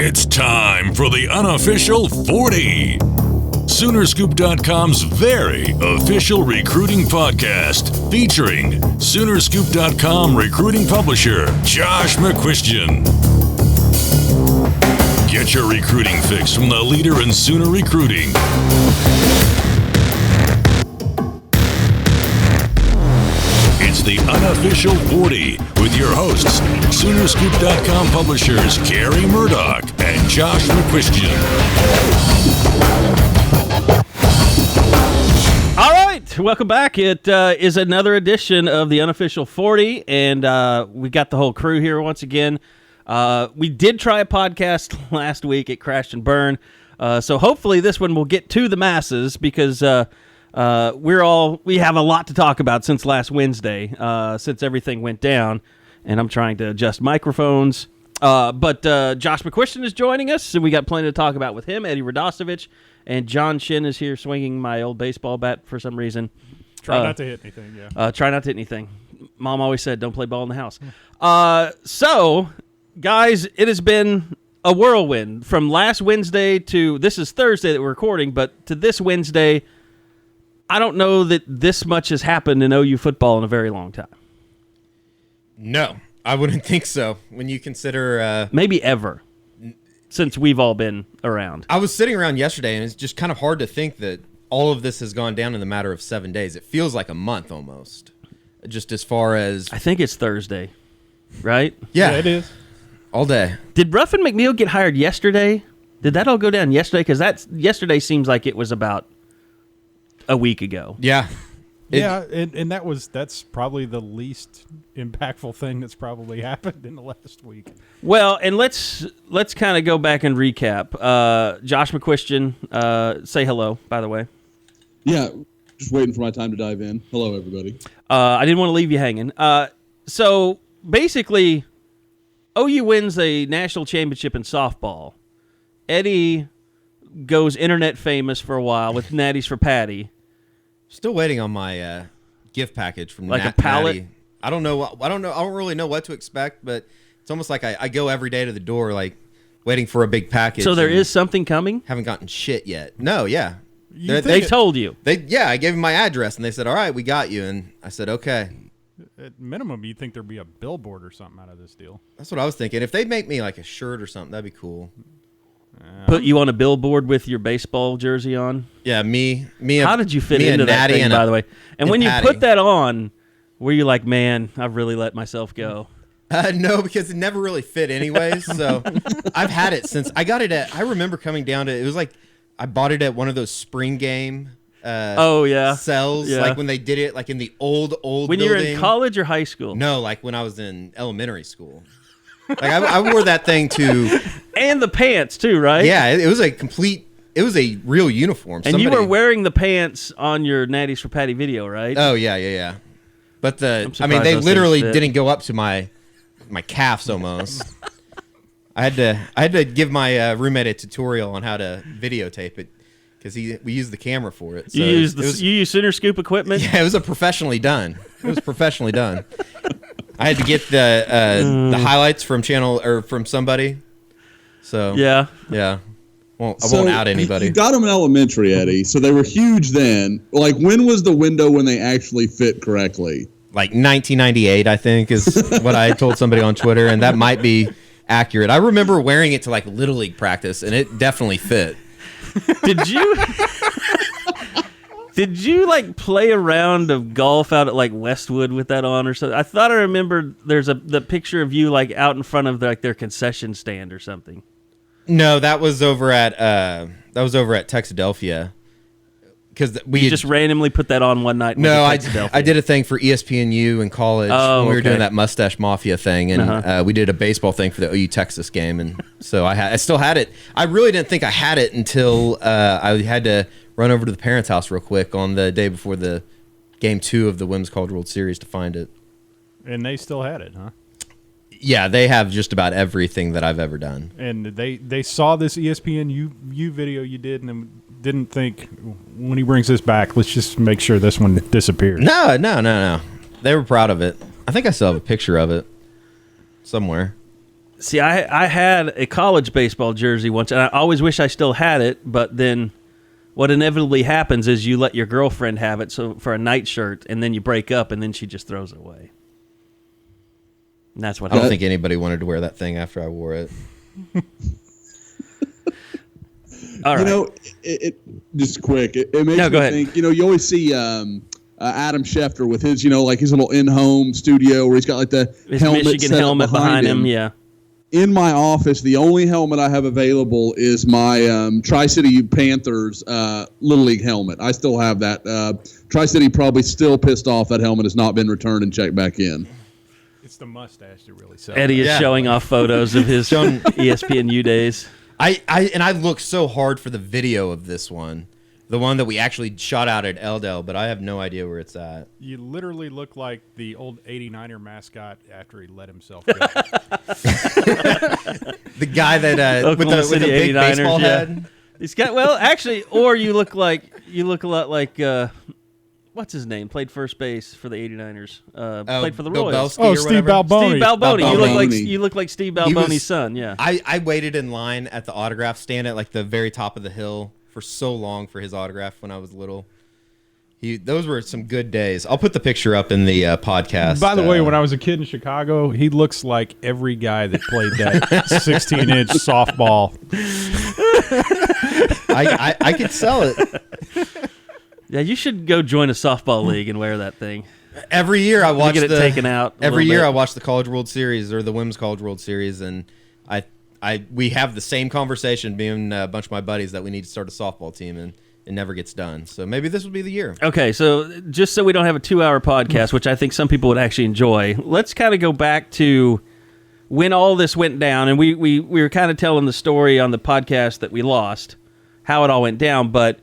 It's time for the unofficial 40. Soonerscoop.com's very official recruiting podcast featuring Soonerscoop.com recruiting publisher Josh McQuistion. Get your recruiting fix from the leader in Sooner recruiting. It's the unofficial 40 with your hosts, Soonerscoop.com publishers Carey Murdoch and Josh McQuistion. All right, welcome back. It is another edition of the unofficial 40, and we got the whole crew here once again. We did try a podcast last week. It crashed and burned. So hopefully this one will get to the masses because we have a lot to talk about since last Wednesday, since everything went down, and I'm trying to adjust microphones. But Josh McQuistion is joining us, and we got plenty to talk about with him. Eddie Radosevich and John Shin is here swinging my old baseball bat for some reason. Try not to hit anything, yeah. Try not to hit anything. Mom always said, don't play ball in the house. So, guys, it has been a whirlwind from last Wednesday to, this is Thursday that we're recording, but to this Wednesday, I don't know that this much has happened in OU football in a very long time. No, I wouldn't think so when you consider... maybe ever, since we've all been around. I was sitting around yesterday, and it's just kind of hard to think that all of this has gone down in the matter of 7 days. It feels like a month almost, just as far as... I think it's Thursday, right? Yeah, it is. All day. Did Ruffin McNeill get hired yesterday? Did that all go down yesterday? Because yesterday seems like it was about a week ago. Yeah. And that's probably the least impactful thing that's probably happened in the last week. Well, and let's kind of go back and recap. Josh McQuistion, say hello, by the way. Yeah, just waiting for my time to dive in. Hello, everybody. I didn't want to leave you hanging. So basically, OU wins a national championship in softball. Eddie goes internet famous for a while with Natties for Patty. Still waiting on my gift package from like a pallet. Natty. I don't really know what to expect, but it's almost like I go every day to the door, like waiting for a big package. So there is something coming? Haven't gotten shit yet. No, yeah. They told you. I gave them my address, and they said, all right, we got you. And I said, okay. At minimum, you'd think there'd be a billboard or something out of this deal. That's what I was thinking. If they make me like a shirt or something, that'd be cool. Put you on a billboard with your baseball jersey on? Yeah, me. How did you fit into that thing, by the way? And when you put that on, were you like, man, I've really let myself go? No, because it never really fit anyways. So I've had it since I got it at, I remember coming down to, it was like, I bought it at one of those spring game cells, like when they did it like in the old when building. You were in college or high school? No, like when I was in elementary school. Like I wore that thing to, and the pants too, right? Yeah, it was a real uniform. And you were wearing the pants on your Natties for Patty video, right? Oh yeah. But they literally didn't go up to my calves almost. I had to give my roommate a tutorial on how to videotape it because we used the camera for it. So you use Sooner Scoop equipment? Yeah, it was professionally done. I had to get the highlights from from somebody. So yeah. I won't out anybody. You got them in elementary, Eddie. So they were huge then. Like, when was the window when they actually fit correctly? Like 1998, I think, is what I told somebody on Twitter, and that might be accurate. I remember wearing it to like Little League practice, and it definitely fit. Did you like play a round of golf out at like Westwood with that on or something? I thought I remembered there's the picture of you like out in front of like their concession stand or something. No, that was over at Texadelphia. Because you just randomly put that on one night. No, I did a thing for ESPNU in college when we were doing that Mustache Mafia thing, and we did a baseball thing for the OU Texas game, and so I still had it. I really didn't think I had it until I had to run over to the parents' house real quick on the day before the Game 2 of the Women's College World Series to find it. And they still had it, huh? Yeah, they have just about everything that I've ever done. And they saw this ESPNU video you did and didn't think, when he brings this back, let's just make sure this one disappears. No. They were proud of it. I think I still have a picture of it somewhere. See, I had a college baseball jersey once, and I always wish I still had it, but then what inevitably happens is you let your girlfriend have it for a nightshirt, and then you break up, and then she just throws it away. And that's what I don't think anybody wanted to wear that thing after I wore it. All right. It just quick. It makes me think, you always see Adam Schefter with his, like his little in-home studio where he's got like his helmet Michigan helmet behind him. Yeah. In my office, the only helmet I have available is my Tri-City Panthers Little League helmet. I still have that. Tri-City probably still pissed off that helmet has not been returned and checked back in. It's the mustache that really sells. Eddie is showing off photos of his ESPNU days. I looked so hard for the video of this one. The one that we actually shot out at Eldell, but I have no idea where it's at. You literally look like the old 89er mascot after he let himself go. The guy that with the big baseball head. He's got or you look a lot like what's his name? Played first base for the 89ers. Played for the Royals. Steve Balboni. Steve Balboni. You look like Steve Balboni's son. Yeah. I waited in line at the autograph stand at like the very top of the hill for so long for his autograph when I was little. Those were some good days. I'll put the picture up in the podcast. By the way, when I was a kid in Chicago, he looks like every guy that played that 16-inch softball. I could sell it. Yeah, you should go join a softball league and wear that thing. Every year I watch it taken out. Every year I watch the College World Series or the Women's College World Series, and we have the same conversation, being a bunch of my buddies, that we need to start a softball team, and it never gets done. So maybe this would be the year. Okay, so just so we don't have a 2-hour podcast, which I think some people would actually enjoy, let's kind of go back to when all this went down, and we were kind of telling the story on the podcast that we lost, how it all went down, but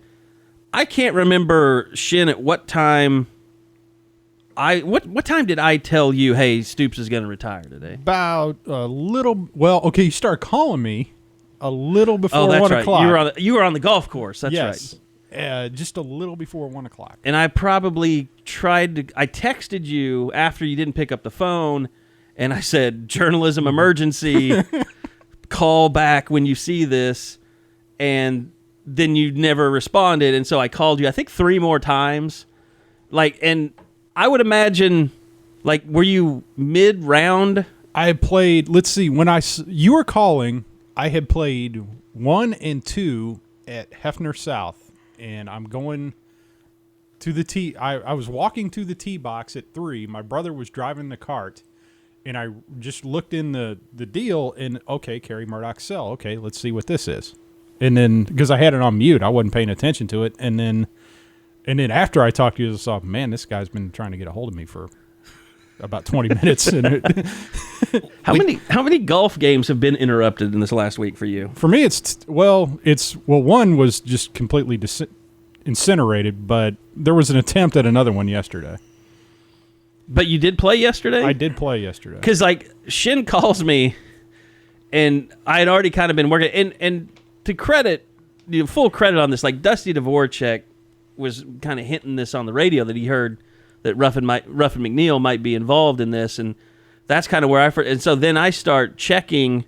I can't remember, Shin, at what time what time did I tell you, hey, Stoops is going to retire today? About a little, you started calling me a little before 1 o'clock. Right. You were on the golf course, that's right. Just a little before 1 o'clock. And I probably I texted you after you didn't pick up the phone, and I said, journalism emergency, call back when you see this, and then you never responded, and so I called you, I think 3 more times. And I would imagine, were you mid-round? I had played, let's see, when you were calling, I had played 1 and 2 at Hefner South, and I'm going to the tee. I was walking to the tee box at 3. My brother was driving the cart, and I just looked in the deal, and okay, Carey Murdoch sell. Okay, let's see what this is. And then, because I had it on mute, I wasn't paying attention to it, and then after I talked to you, I saw, man, this guy's been trying to get a hold of me for about 20 minutes. How many golf games have been interrupted in this last week for you? For me, one was just completely incinerated, but there was an attempt at another one yesterday. But you did play yesterday? I did play yesterday. Because, Shin calls me, and I had already kind of been working, and to credit, full credit on this, Dusty Dvorak was kind of hinting this on the radio that he heard that Ruffin McNeill might be involved in this, and that's kind of where and so then I start checking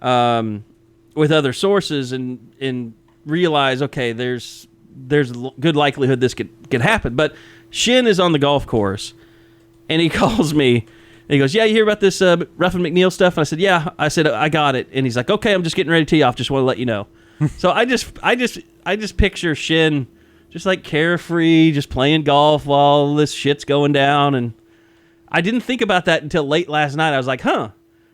with other sources and realize, okay, there's a good likelihood this could happen. But Shin is on the golf course, and he calls me, and he goes, yeah, you hear about this Ruffin McNeill stuff? And I said, yeah. I said, I got it. And he's like, okay, I'm just getting ready to tee off. Just want to let you know. So I just picture Shin just carefree, just playing golf while this shit's going down. And I didn't think about that until late last night. I was like,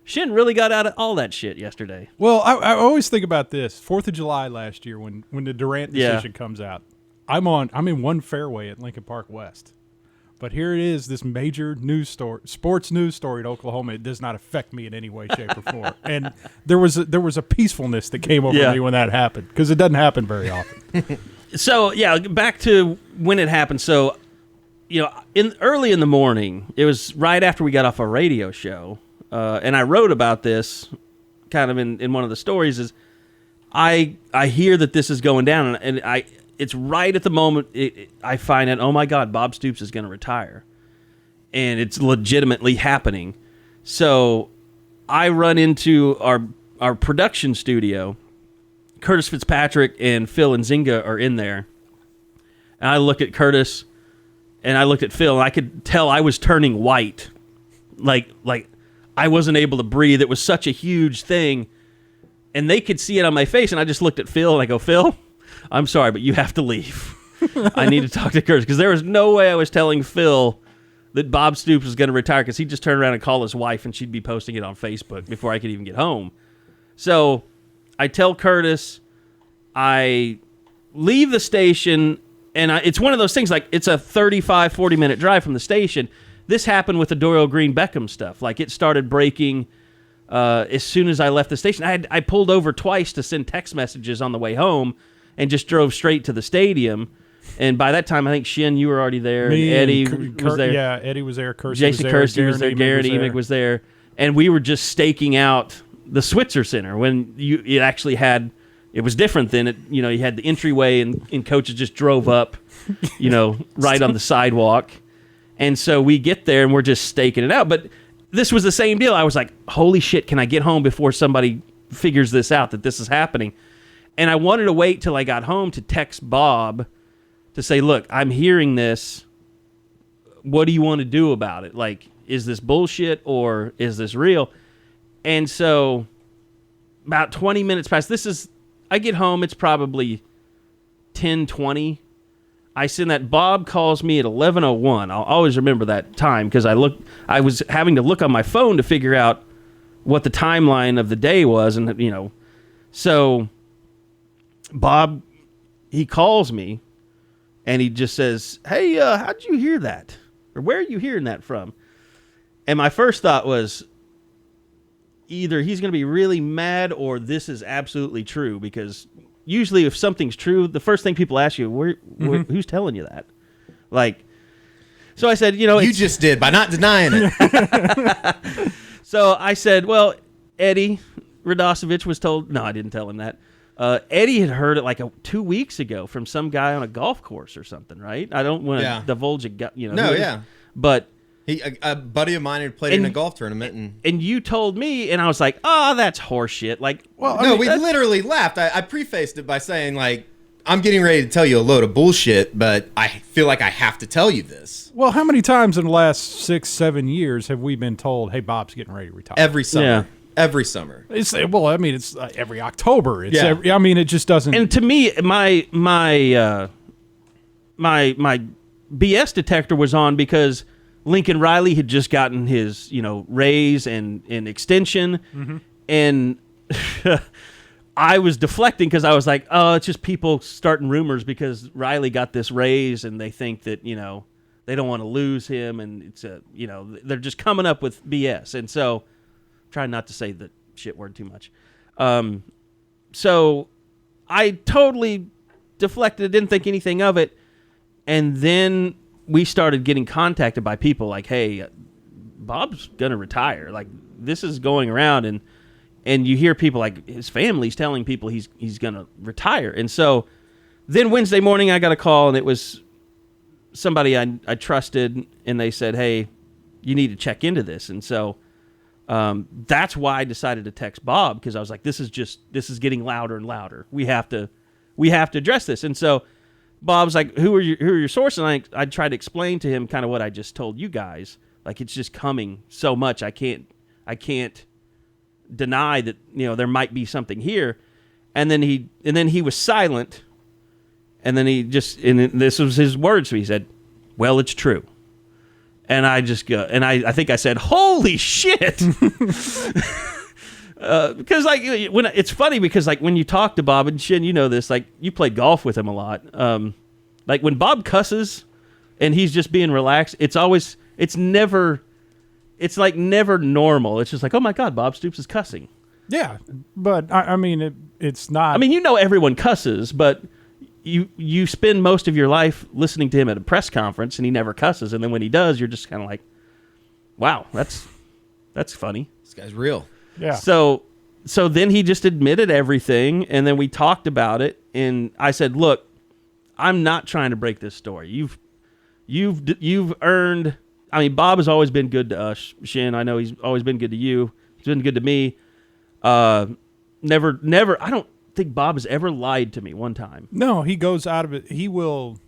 Shin really got out of all that shit yesterday. Well, I always think about this. 4th of July last year when the Durant decision comes out, I'm in one fairway at Lincoln Park West. But here it is, this major sports news story in Oklahoma. It does not affect me in any way, shape, or form. And there was a peacefulness that came over me when that happened, because it doesn't happen very often. So, back to when it happened. So, early in the morning, it was right after we got off a radio show, and I wrote about this kind of in one of the stories, is I hear that this is going down, and it's right at the moment I find out, oh my God, Bob Stoops is going to retire. And it's legitimately happening. So I run into our production studio. Curtis Fitzpatrick and Phil and Zinga are in there. And I look at Curtis and I looked at Phil and I could tell I was turning white. Like I wasn't able to breathe. It was such a huge thing. And they could see it on my face. And I just looked at Phil and I go, Phil, I'm sorry, but you have to leave. I need to talk to Curtis. Because there was no way I was telling Phil that Bob Stoops was going to retire, because he'd just turn around and call his wife and she'd be posting it on Facebook before I could even get home. So I tell Curtis, I leave the station, and it's one of those things, like it's a 35, 40-minute drive from the station. This happened with the Doyle Green Beckham stuff. Like it started breaking as soon as I left the station. I pulled over twice to send text messages on the way home and just drove straight to the stadium. And by that time, I think Shin, you were already there. Me and Eddie was there. Yeah, Eddie was there. Jason Kersey was there. Garrett Emig was there. And we were just staking out the Switzer Center when it actually had, it was different than it, you had the entryway and coaches just drove up, right on the sidewalk. And so we get there and we're just staking it out. But this was the same deal. I was like, holy shit, can I get home before somebody figures this out, that this is happening? And I wanted to wait till I got home to text Bob to say, look, I'm hearing this. What do you want to do about it? Like, is this bullshit or is this real? And so about 20 minutes past, I get home, it's probably 10:20. I send that. Bob calls me at 11:01. I'll always remember that time because I was having to look on my phone to figure out what the timeline of the day was. And, so Bob, he calls me and he just says, hey, how'd you hear that? Or where are you hearing that from? And my first thought was either he's going to be really mad or this is absolutely true, because usually if something's true, the first thing people ask you, who's telling you that? Like, so I said, you just did by not denying it. So I said, well, Eddie Radosevich was told. No, I didn't tell him that. Eddie had heard it like 2 weeks ago from some guy on a golf course or something, right? I don't want to divulge it. No, yeah. But a buddy of mine had played in a golf tournament, and you told me, and I was like, "Oh, that's horseshit." Like, well, we literally laughed. I prefaced it by saying, like, I'm getting ready to tell you a load of bullshit, but I feel like I have to tell you this. Well, how many times in the last 6-7 years have we been told, "Hey, Bob's getting ready to retire"? Every summer. Yeah. Every summer. It's every October. It just doesn't. And to me, my BS detector was on because Lincoln Riley had just gotten his, raise and extension, and I was deflecting because I was like, oh, it's just people starting rumors because Riley got this raise and they think that, they don't want to lose him, and it's they're just coming up with BS. And so, try not to say the shit word too much. So I totally deflected, didn't think anything of it, and then we started getting contacted by people like, hey, Bob's going to retire. Like, this is going around, and you hear people like his family's telling people he's going to retire. And so then Wednesday morning I got a call, and it was somebody I trusted, and they said, hey, you need to check into this. And so that's why I decided to text Bob, because I was like, this is getting louder and louder. We have to address this. And so Bob's like, who are your sources? And I tried to explain to him kind of what I just told you guys. Like, it's just coming so much. I can't deny that, there might be something here. And then he was silent. And then this was his words. So he said, well, it's true. And I just go, and I think I said, holy shit. Because when it's funny, because when you talk to Bob, and Shin, this, you played golf with him a lot. When Bob cusses and he's just being relaxed, it's never normal. It's just like, oh my God, Bob Stoops is cussing. Yeah, but it's not. Everyone cusses, but you spend most of your life listening to him at a press conference, and he never cusses. And then when he does, you're just kind of like, wow, that's funny. This guy's real. Yeah. So then he just admitted everything, and then we talked about it, and I said, look, I'm not trying to break this story. You've earned. Bob has always been good to us, Shin. I know he's always been good to you. He's been good to me. Never. I don't think Bob has ever lied to me one time. No, he goes out of it. He will.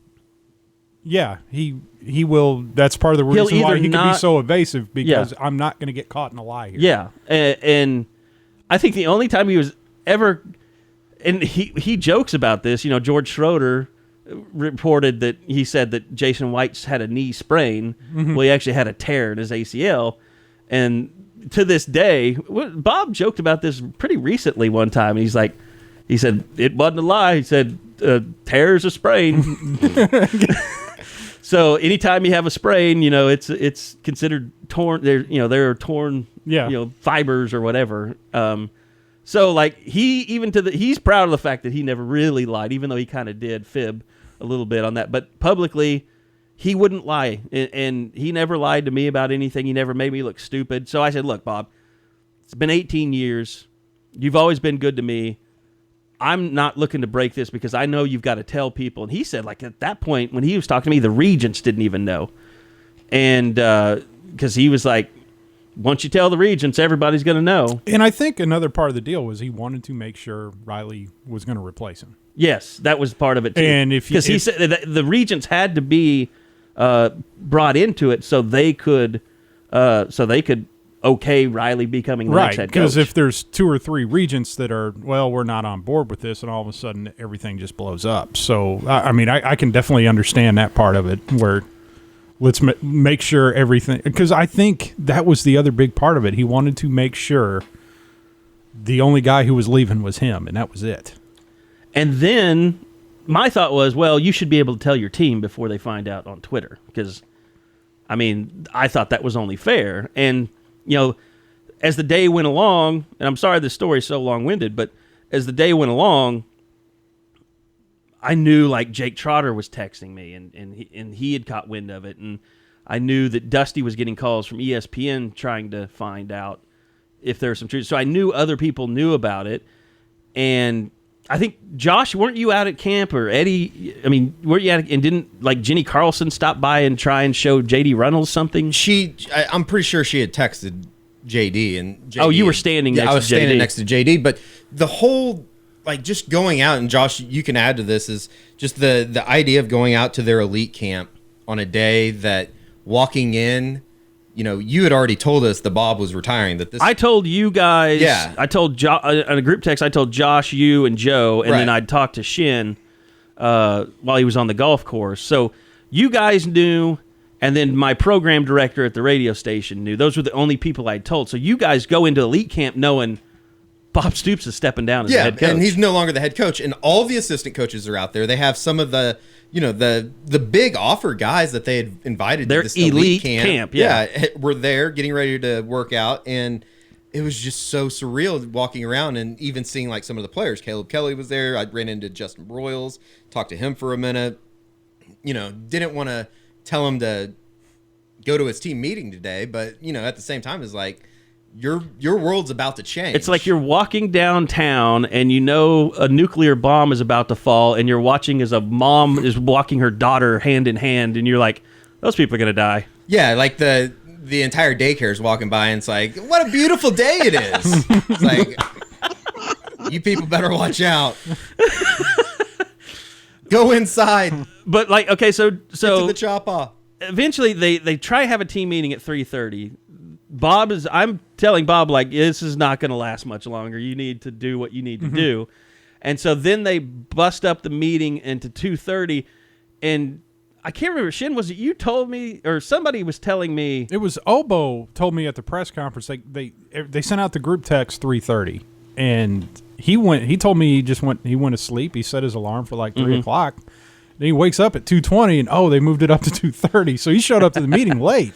Yeah, he will. That's part of the reason why he can be so evasive, because I'm not going to get caught in a lie here. Yeah, and I think the only time he was ever, and he jokes about this. George Schroeder reported that he said that Jason White's had a knee sprain. Mm-hmm. Well, he actually had a tear in his ACL, and to this day, Bob joked about this pretty recently one time. He said it wasn't a lie. He said tear's a sprain. So anytime you have a sprain, it's considered torn. There are torn, fibers or whatever. So like he's proud of the fact that he never really lied, even though he kind of did fib a little bit on that. But publicly, he wouldn't lie, and he never lied to me about anything. He never made me look stupid. So I said, look, Bob, it's been 18 years. You've always been good to me. I'm not looking to break this because I know you've got to tell people. And he said, like, at that point, when he was talking to me, the regents didn't even know. And because he was like, once you tell the regents, everybody's going to know. And I think another part of the deal was he wanted to make sure Riley was going to replace him. Yes, that was part of it, too. And because he said that the regents had to be brought into it so they could okay Riley becoming the next head coach. Because if there's 2 or 3 regents that are, we're not on board with this, and all of a sudden everything just blows up. So, I can definitely understand that part of it, where let's make sure everything, because I think that was the other big part of it. He wanted to make sure the only guy who was leaving was him, and that was it. And then my thought was, you should be able to tell your team before they find out on Twitter, because, I thought that was only fair. And as the day went along, and I'm sorry this story is so long-winded, but as the day went along, I knew like Jake Trotter was texting me, and he had caught wind of it, and I knew that Dusty was getting calls from ESPN trying to find out if there's some truth. So I knew other people knew about it, and I think, Josh, weren't you out at camp, or Eddie? Weren't you and didn't like Jenny Carlson stop by and try and show JD Runnels something? I'm pretty sure she had texted JD, and JD, you were standing next to JD. I was standing next to JD, but the whole, like, just going out, and Josh, you can add to this, is just the idea of going out to their elite camp on a day that walking in, you had already told us that Bob was retiring. I told you guys. Yeah. I told on a group text. I told Josh, you, and Joe, and then I'd talked to Shin while he was on the golf course. So you guys knew, and then my program director at the radio station knew. Those were the only people I'd told. So you guys go into elite camp knowing Bob Stoops is stepping down as the head coach. And he's no longer the head coach. And all the assistant coaches are out there. They have some of the the big offer guys that they had invited to this elite camp. Yeah, were there getting ready to work out, and it was just so surreal walking around and even seeing like some of the players. Caleb Kelly was there. I ran into Justin Broyles, talked to him for a minute. Didn't want to tell him to go to his team meeting today, but at the same time, it's like, your world's about to change. It's like you're walking downtown and a nuclear bomb is about to fall, and you're watching as a mom is walking her daughter hand in hand, and you're like, those people are going to die. Yeah, like the entire daycare is walking by, and it's like, what a beautiful day it is. It's like, you people better watch out. Go inside. But like, okay, so get to the chopper. Eventually they try to have a team meeting at 3:30. I'm telling Bob, like, this is not going to last much longer. You need to do what you need to do. And so then they bust up the meeting into 2:30, and I can't remember, Shin, was it you told me, or somebody was telling me? It was Obo told me at the press conference, they sent out the group text 3:30, and he told me he went to sleep. He set his alarm for like 3 o'clock. Then he wakes up at 2:20, and they moved it up to 2:30. So he showed up to the meeting late.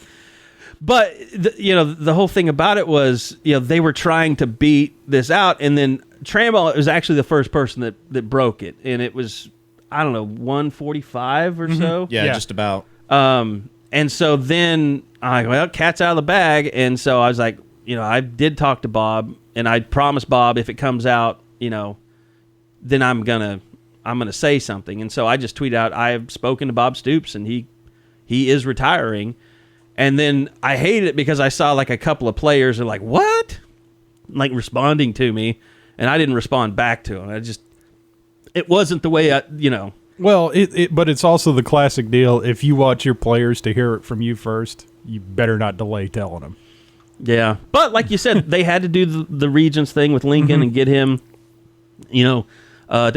But the whole thing about it was, they were trying to beat this out, and then Trammell was actually the first person that broke it, and it was, I don't know, 1:45 or so. Yeah, just about. And so then cat's out of the bag, and so I was like, I did talk to Bob, and I promised Bob if it comes out, then I'm gonna say something, and so I just tweeted out, I have spoken to Bob Stoops, and he is retiring. And then I hated it because I saw like a couple of players are like, what? like responding to me, and I didn't respond back to him. It wasn't the way Well, but it's also the classic deal. If you want your players to hear it from you first, you better not delay telling them. Yeah, but like you said, they had to do the Regents thing with Lincoln and get him. I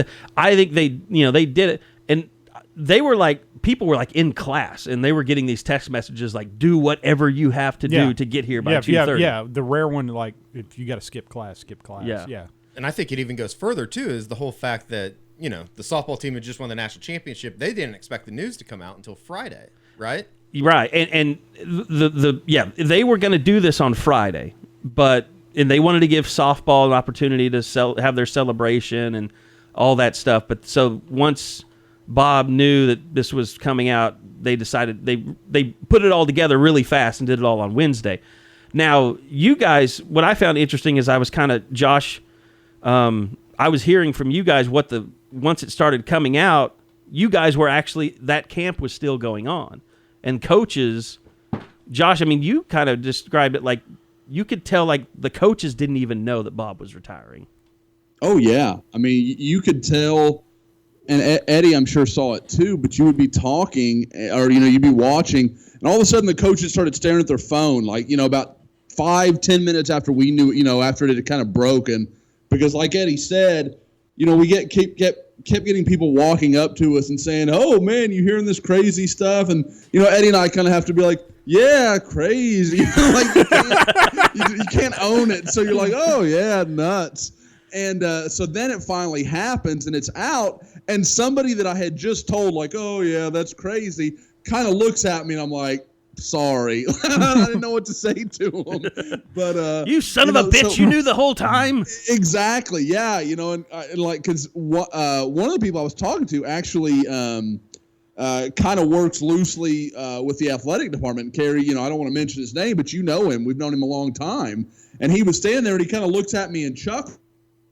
think they did it, and they were like, people were like in class, and they were getting these text messages like, "Do whatever you have to do to get here by 2:30." Yeah, the rare one, like if you got to skip class, skip class. Yeah. And I think it even goes further too, is the whole fact that the softball team had just won the national championship. They didn't expect the news to come out until Friday, right? Right, and they were going to do this on Friday, and they wanted to give softball an opportunity to have their celebration and all that stuff. But so once Bob knew that this was coming out, they decided they put it all together really fast and did it all on Wednesday. Now, you guys, what I found interesting is I was kind of Josh. I was hearing from you guys once it started coming out, you guys were actually, that camp was still going on. And coaches, Josh, I mean, you kind of described it like you could tell like the coaches didn't even know that Bob was retiring. Oh, yeah. I mean, you could tell, and Eddie, I'm sure, saw it too, but you would be talking or, you'd be watching, and all of a sudden the coaches started staring at their phone, like, about 5-10 minutes after we knew, after it had kind of broken. Because like Eddie said, we kept getting people walking up to us and saying, "Oh man, you hearing this crazy stuff?" And Eddie and I kind of have to be like, "Yeah, crazy." Like you can't own it, so you're like, "Oh yeah, nuts." And so then it finally happens, and it's out, and somebody that I had just told, like, "Oh yeah, that's crazy," kind of looks at me, and I'm like, sorry. I didn't know what to say to him. But you son of a bitch, you knew the whole time. Exactly. Yeah. And like, because one of the people I was talking to actually kind of works loosely with the athletic department. Carey, I don't want to mention his name, but you know him. We've known him a long time. And he was standing there, and he kind of looks at me and chuckles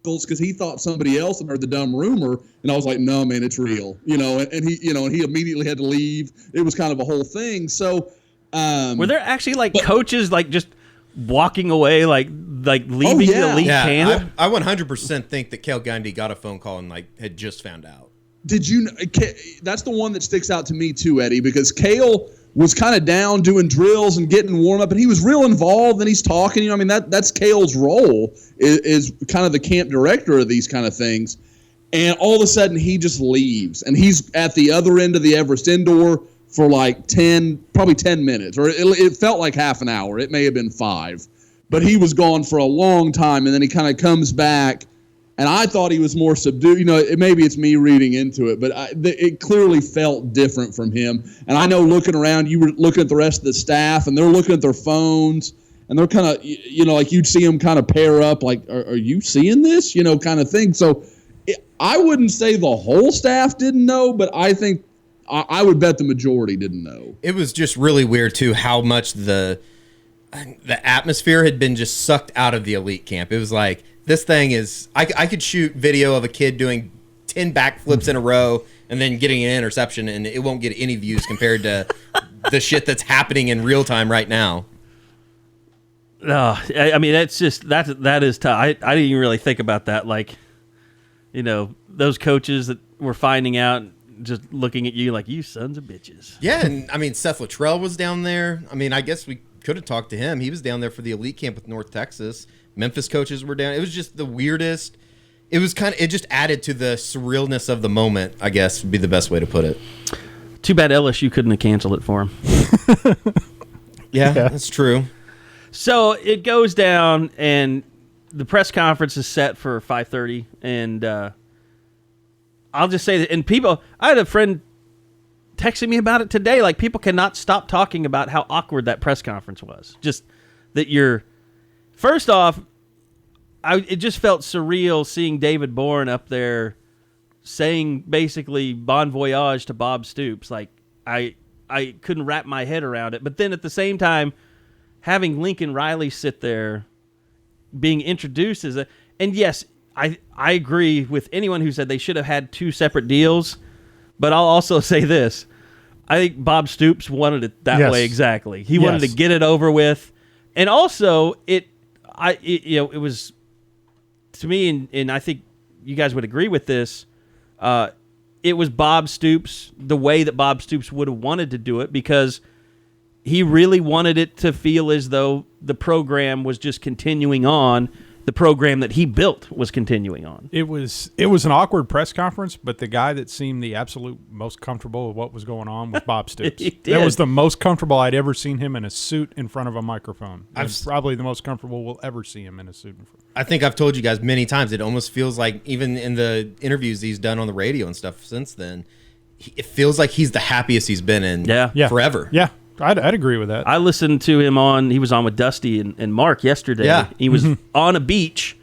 because he thought somebody else had heard the dumb rumor. And I was like, no, man, it's real. And he, and he immediately had to leave. It was kind of a whole thing. So, were there actually coaches like just walking away, like leaving the elite camp? I 100% think that Cale Gundy got a phone call and had just found out. Did you? That's the one that sticks out to me too, Eddie, because Cale was kind of down doing drills and getting warm up, and he was real involved, and he's talking. I mean, that's Cale's role is kind of the camp director of these kind of things, and all of a sudden he just leaves, and he's at the other end of the Everest Indoor for like 10 minutes, or it felt like half an hour. It may have been 5, but he was gone for a long time, and then he kind of comes back, and I thought he was more subdued. Maybe it's me reading into it, but it clearly felt different from him. And I know looking around, you were looking at the rest of the staff, and they're looking at their phones, and they're kind of, like you'd see them kind of pair up, like, are you seeing this, kind of thing. So I wouldn't say the whole staff didn't know, but I think I would bet the majority didn't know. It was just really weird, too, how much the atmosphere had been just sucked out of the elite camp. It was like, this thing is... I could shoot video of a kid doing 10 backflips in a row and then getting an interception, and it won't get any views compared to the shit that's happening in real time right now. I mean, that's just... That is tough. I didn't even really think about that. Like, those coaches that were finding out... just looking at you like, you sons of bitches. Yeah, and I mean, Seth Luttrell was down there. I mean, I guess we could have talked to him. He was down there for the elite camp with North Texas. Memphis coaches were down. It was just the weirdest. It was it just added to the surrealness of the moment, I guess would be the best way to put it. Too bad LSU couldn't have canceled it for him. Yeah, that's true. So it goes down, and the press conference is set for 5:30, and I'll just say that, and people, I had a friend texting me about it today. Like, people cannot stop talking about how awkward that press conference was. Just that first off, it just felt surreal seeing David Bourne up there saying basically bon voyage to Bob Stoops. Like, I couldn't wrap my head around it. But then at the same time, having Lincoln Riley sit there being introduced and yes, I agree with anyone who said they should have had 2 separate deals, but I'll also say this. I think Bob Stoops wanted it that way exactly. He wanted to get it over with. And also, it was, to me, and I think you guys would agree with this, it was Bob Stoops, the way that Bob Stoops would have wanted to do it, because he really wanted it to feel as though the program was just continuing on. The program that he built was continuing on. It was an awkward press conference, but the guy that seemed the absolute most comfortable with what was going on was Bob Stoops. That was the most comfortable I'd ever seen him in a suit in front of a microphone. It's probably the most comfortable we'll ever see him in a suit. I think I've told you guys many times, it almost feels like, even in the interviews he's done on the radio and stuff since then, it feels like he's the happiest he's been in forever. Yeah. I'd agree with that. I listened to him he was on with Dusty and Mark yesterday. Yeah. He was on a beach,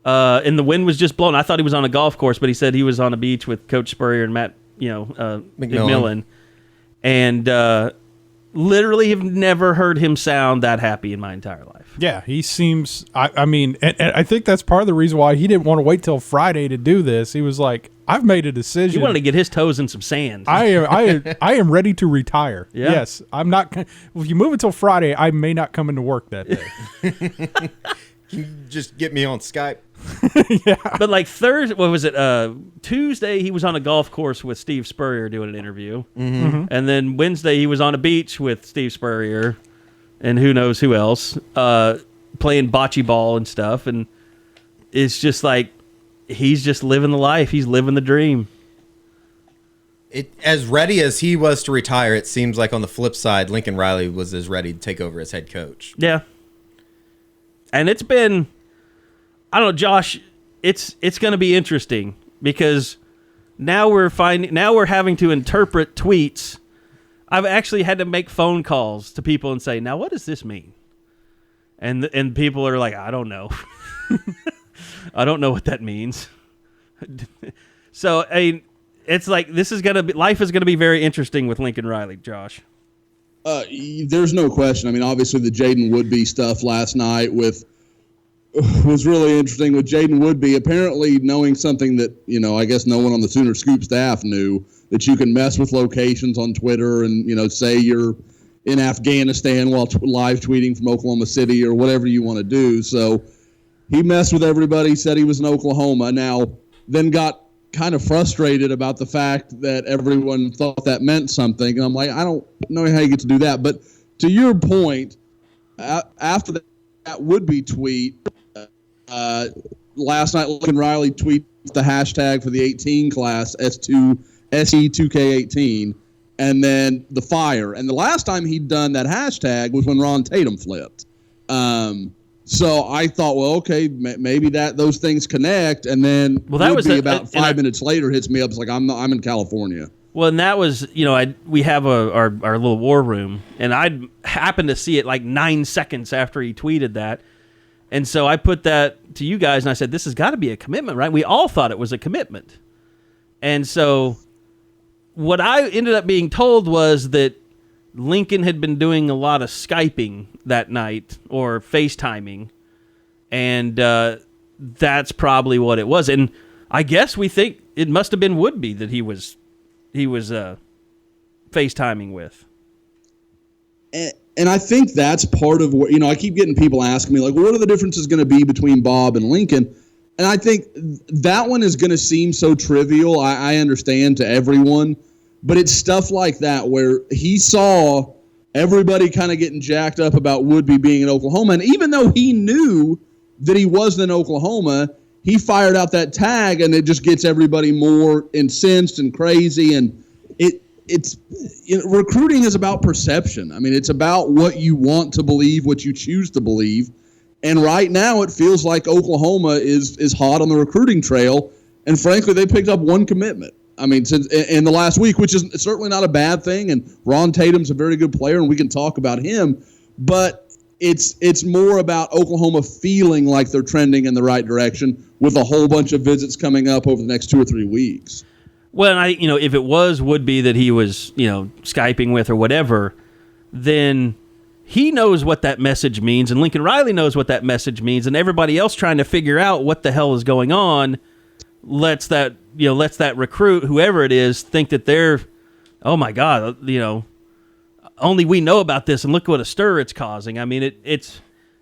and the wind was just blowing. I thought he was on a golf course, but he said he was on a beach with Coach Spurrier and Matt, McMillan. And literally have never heard him sound that happy in my entire life. Yeah, he seems, I mean, and I think that's part of the reason why he didn't want to wait till Friday to do this. He was like, I've made a decision. He wanted to get his toes in some sand. I am ready to retire. Yeah. Yes, I'm not. If you move until Friday, I may not come into work that day. Can you just get me on Skype? Yeah. But like Thursday, what was it? Tuesday, he was on a golf course with Steve Spurrier doing an interview. Mm-hmm. And then Wednesday, he was on a beach with Steve Spurrier and who knows who else, playing bocce ball and stuff. And it's just like, he's just living the life. He's living the dream. As ready as he was to retire, it seems like on the flip side, Lincoln Riley was as ready to take over as head coach. Yeah. And it's been, I don't know, Josh, it's going to be interesting because now we're having to interpret tweets. I've actually had to make phone calls to people and say, now what does this mean? And people are like, I don't know. I don't know what that means. So, it's like life is going to be very interesting with Lincoln Riley, Josh. There's no question. I mean, obviously the Jaden Woodby stuff last night was really interesting with Jaden Woodby apparently knowing something that, I guess no one on the Sooner Scoop staff knew, that you can mess with locations on Twitter and, say you're in Afghanistan while live tweeting from Oklahoma City or whatever you want to do. So he messed with everybody, said he was in Oklahoma. Now, then got kind of frustrated about the fact that everyone thought that meant something. And I'm like, I don't know how you get to do that. But to your point, after that Woodby tweet, last night Lincoln Riley tweeted the hashtag for the 18 class, SE2K18, and then the fire. And the last time he'd done that hashtag was when Ron Tatum flipped. So I thought, well, okay, maybe those things connect, and then that was about 5 minutes later hits me up. It's like I'm in California. Well, and that was we have our little war room, and I happened to see it like 9 seconds after he tweeted that, and so I put that to you guys, and I said, this has got to be a commitment, right? We all thought it was a commitment, and so what I ended up being told was that Lincoln had been doing a lot of Skyping that night or FaceTiming, and that's probably what it was. And I guess we think it must have been Woodby that he was FaceTiming with. And I think that's part of what, I keep getting people asking me, like, what are the differences going to be between Bob and Lincoln? And I think that one is going to seem so trivial, I understand, to everyone. But it's stuff like that where he saw everybody kind of getting jacked up about Woodby being in Oklahoma. And even though he knew that he wasn't in Oklahoma, he fired out that tag, and it just gets everybody more incensed and crazy. And recruiting is about perception. I mean, it's about what you want to believe, what you choose to believe. And right now it feels like Oklahoma is hot on the recruiting trail. And frankly, they picked up one commitment. I mean, since in the last week, which is certainly not a bad thing, and Ron Tatum's a very good player, and we can talk about him, but it's more about Oklahoma feeling like they're trending in the right direction with a whole bunch of visits coming up over the next 2 or 3 weeks. Well, and if it would be that he was, Skyping with or whatever, then he knows what that message means, and Lincoln Riley knows what that message means, and everybody else trying to figure out what the hell is going on lets that recruit, whoever it is, think that they're, oh my God, only we know about this, and look what a stir it's causing. I mean, it's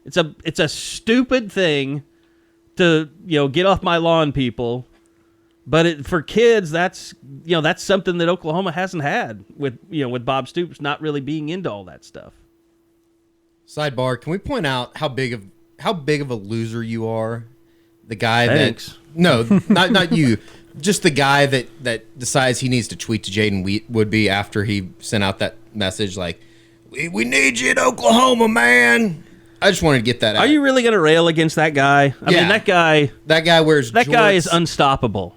It's a stupid thing to get off my lawn, people. But for kids, that's something that Oklahoma hasn't had with Bob Stoops not really being into all that stuff. Sidebar: can we point out how big of a loser you are? The guy Thanks. not you. Just the guy that decides he needs to tweet to Jaden Woodby after he sent out that message like, "We need you in Oklahoma, man." I just wanted to get that out. Are you really going to rail against that guy? I mean, that guy wears that jorts. guy is unstoppable.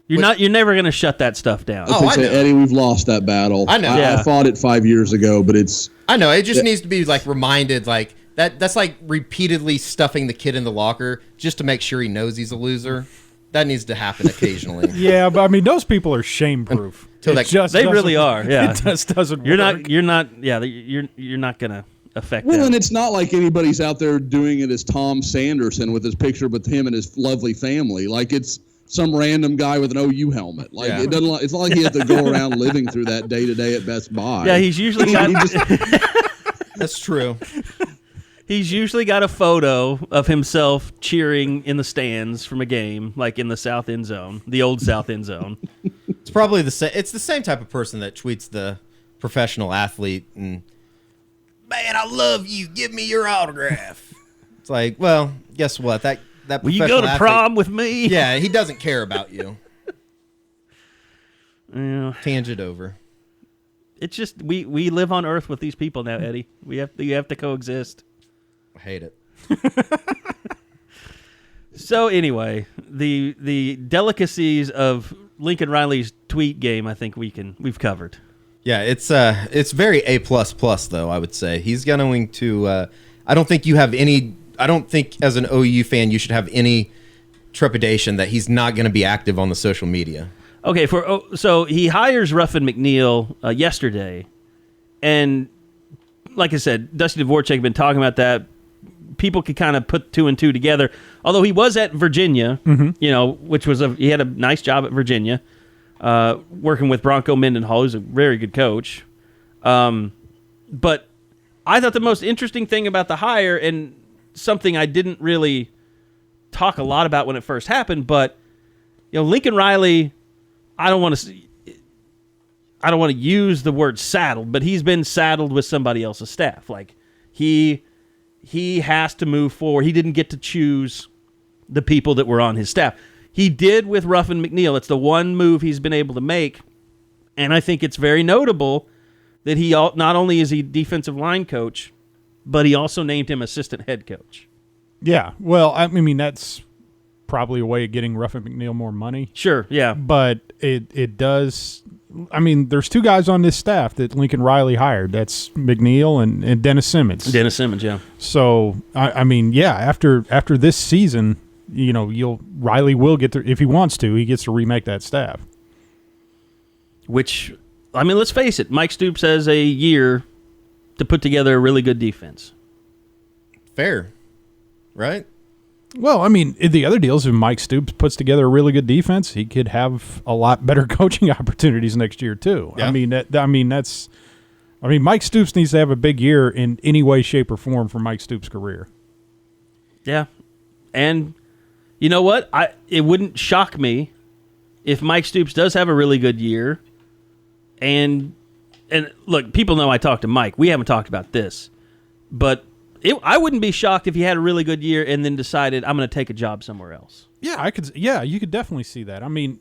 You're never going to shut that stuff down. I know. Eddie, we've lost that battle. I know. I fought it 5 years ago, but it's. I know. It just needs to be like reminded, like that's like repeatedly stuffing the kid in the locker just to make sure he knows he's a loser. That needs to happen occasionally. Yeah, but I mean, those people are shame-proof. They really are. Yeah, it just doesn't. You're work. not. Yeah, you're not gonna affect. Well, them. and it's not like anybody's out there doing it as Tom Sanderson with his picture with him and his lovely family. Like it's some random guy with an OU helmet. Like it doesn't. It's not like he has to go around living through that day to day at Best Buy. Yeah, he's usually got. That's true. He's usually got a photo of himself cheering in the stands from a game, like in the South End Zone, the old South End Zone. It's probably the same. It's the same type of person that tweets the professional athlete and, "Man, I love you. Give me your autograph." It's like, well, guess what? That will you go to prom with me? Yeah, he doesn't care about you. Yeah. Tangent over. It's just we live on Earth with these people now, Eddie. You have to coexist. I hate it. So anyway, the delicacies of Lincoln Riley's tweet game, I think we've covered. Yeah, it's very A++ though, I would say. He's going to I don't think as an OU fan you should have any trepidation that he's not going to be active on the social media. Okay, so he hires Ruffin McNeill yesterday, and like I said, Dusty Dvorak had been talking about that. People could kind of put two and two together. Although he was at Virginia, which was he had a nice job at Virginia, working with Bronco Mendenhall, who's a very good coach. But I thought the most interesting thing about the hire, and something I didn't really talk a lot about when it first happened, but Lincoln Riley, I don't want to use the word saddled, but he's been saddled with somebody else's staff. Like he has to move forward. He didn't get to choose the people that were on his staff. He did with Ruffin McNeill. It's the one move he's been able to make, and I think it's very notable that he not only is he defensive line coach, but he also named him assistant head coach. Yeah, well, I mean that's probably a way of getting Ruffin McNeill more money. Sure, yeah, but it does. I mean, there's two guys on this staff that Lincoln Riley hired. That's McNeill and Dennis Simmons. Dennis Simmons, yeah. So I mean, yeah. After this season, Riley will get to, if he wants to, he gets to remake that staff. Which, I mean, let's face it, Mike Stoops has a year to put together a really good defense. Fair, right? Well, I mean, the other deal is if Mike Stoops puts together a really good defense, he could have a lot better coaching opportunities next year too. Yeah. I mean, Mike Stoops needs to have a big year in any way, shape, or form for Mike Stoops' career. Yeah, and you know what? It wouldn't shock me if Mike Stoops does have a really good year. And look, people know I talked to Mike. We haven't talked about this, but I wouldn't be shocked if he had a really good year and then decided I'm going to take a job somewhere else. Yeah, Yeah, you could definitely see that. I mean,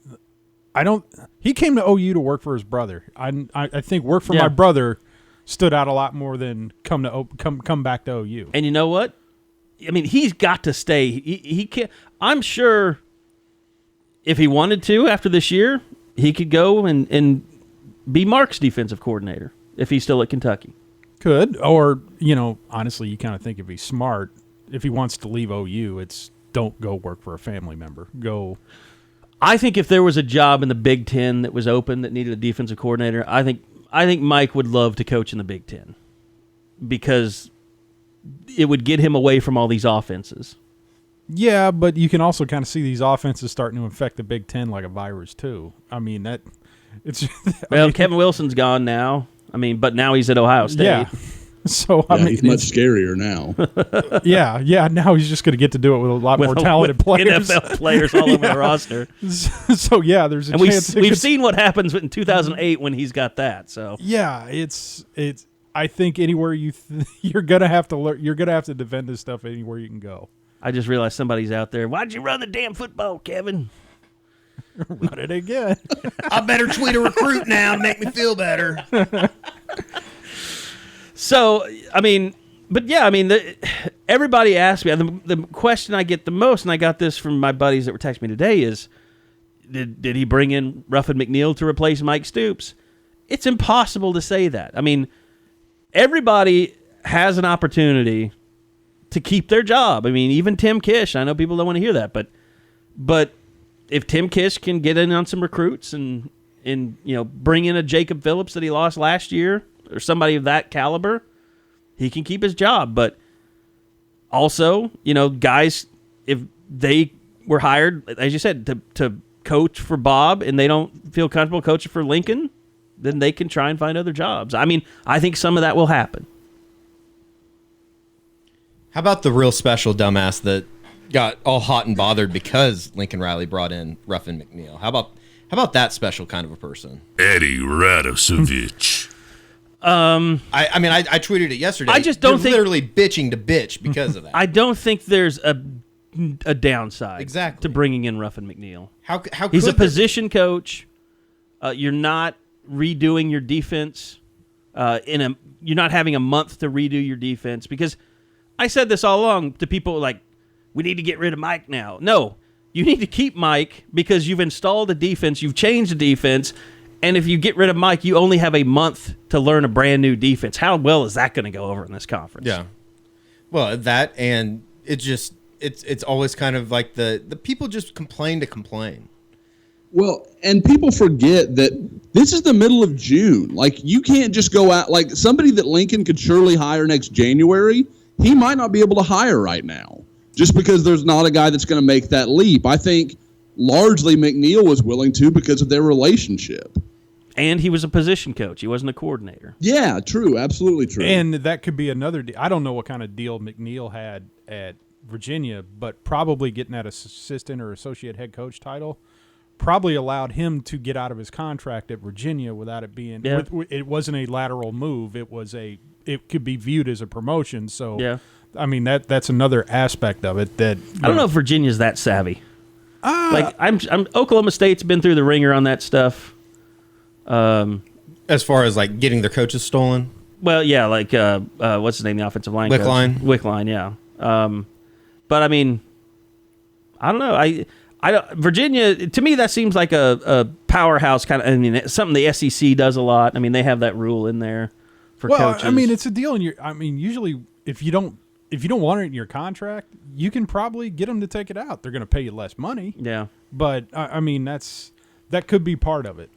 he came to OU to work for his brother. I think work for my brother stood out a lot more than come back to OU. And you know what? I mean, he's got to stay. He can't. I'm sure if he wanted to after this year, he could go and be Mark's defensive coordinator if he's still at Kentucky. Could, or, honestly, you kind of think if he's smart, if he wants to leave OU, it's don't go work for a family member. Go. I think if there was a job in the Big Ten that was open that needed a defensive coordinator, I think Mike would love to coach in the Big Ten because it would get him away from all these offenses. Yeah, but you can also kind of see these offenses starting to infect the Big Ten like a virus too. I mean, Kevin Wilson's gone now. I mean, but now he's at Ohio State. Yeah. So I mean, he's much scarier now. yeah. Now he's just going to get to do it with a lot more talented players, NFL players all over the roster. So there's a chance. We've seen what happens in 2008 when he's got that. So it's. I think anywhere you're going to have to learn. You're going to have to defend this stuff anywhere you can go. I just realized somebody's out there. Why'd you run the damn football, Kevin? Run it again. I better tweet a recruit now to make me feel better. So, everybody asks me, the question I get the most, and I got this from my buddies that were texting me today, is did he bring in Ruffin McNeill to replace Mike Stoops? It's impossible to say that. I mean, everybody has an opportunity to keep their job. I mean, even Tim Kish, I know people don't want to hear that, but if Tim Kish can get in on some recruits and bring in a Jacob Phillips that he lost last year, or somebody of that caliber, he can keep his job. But also, guys, if they were hired, as you said, to coach for Bob and they don't feel comfortable coaching for Lincoln, then they can try and find other jobs. I mean, I think some of that will happen. How about the real special dumbass that got all hot and bothered because Lincoln Riley brought in Ruffin McNeill? How about that special kind of a person? Eddie Radosevich. I tweeted it yesterday. I just don't think literally bitching to bitch because of that. I don't think there's a downside exactly to bringing in Ruffin McNeill. How he's a position coach. You're not redoing your defense. You're not having a month to redo your defense, because I said this all along to people like, we need to get rid of Mike now. No, you need to keep Mike because you've installed a defense, you've changed the defense, and if you get rid of Mike, you only have a month to learn a brand new defense. How well is that going to go over in this conference? Yeah. Well, that, and it's always kind of like the people just complain to complain. Well, and people forget that this is the middle of June. Like, you can't just go out. Like, somebody that Lincoln could surely hire next January, he might not be able to hire right now just because there's not a guy that's going to make that leap. I think largely McNeill was willing to because of their relationship. And he was a position coach. He wasn't a coordinator. Yeah, true. Absolutely true. And that could be another deal. I don't know what kind of deal McNeill had at Virginia, but probably getting that assistant or associate head coach title probably allowed him to get out of his contract at Virginia without it being it wasn't a lateral move. It could be viewed as a promotion. So, yeah. I mean, that's another aspect of it that I don't know if Virginia's that savvy. I'm Oklahoma State's been through the ringer on that stuff. As far as like getting their coaches stolen? Well, yeah, like what's his name, the offensive line coach? Wickline, yeah. But I mean, I don't know. Virginia, to me, that seems like a powerhouse kind of. I mean, something the SEC does a lot. I mean, they have that rule in there for coaches. I mean, it's a deal. Usually, if you don't want it in your contract, you can probably get them to take it out. They're going to pay you less money. Yeah, but I mean, that could be part of it.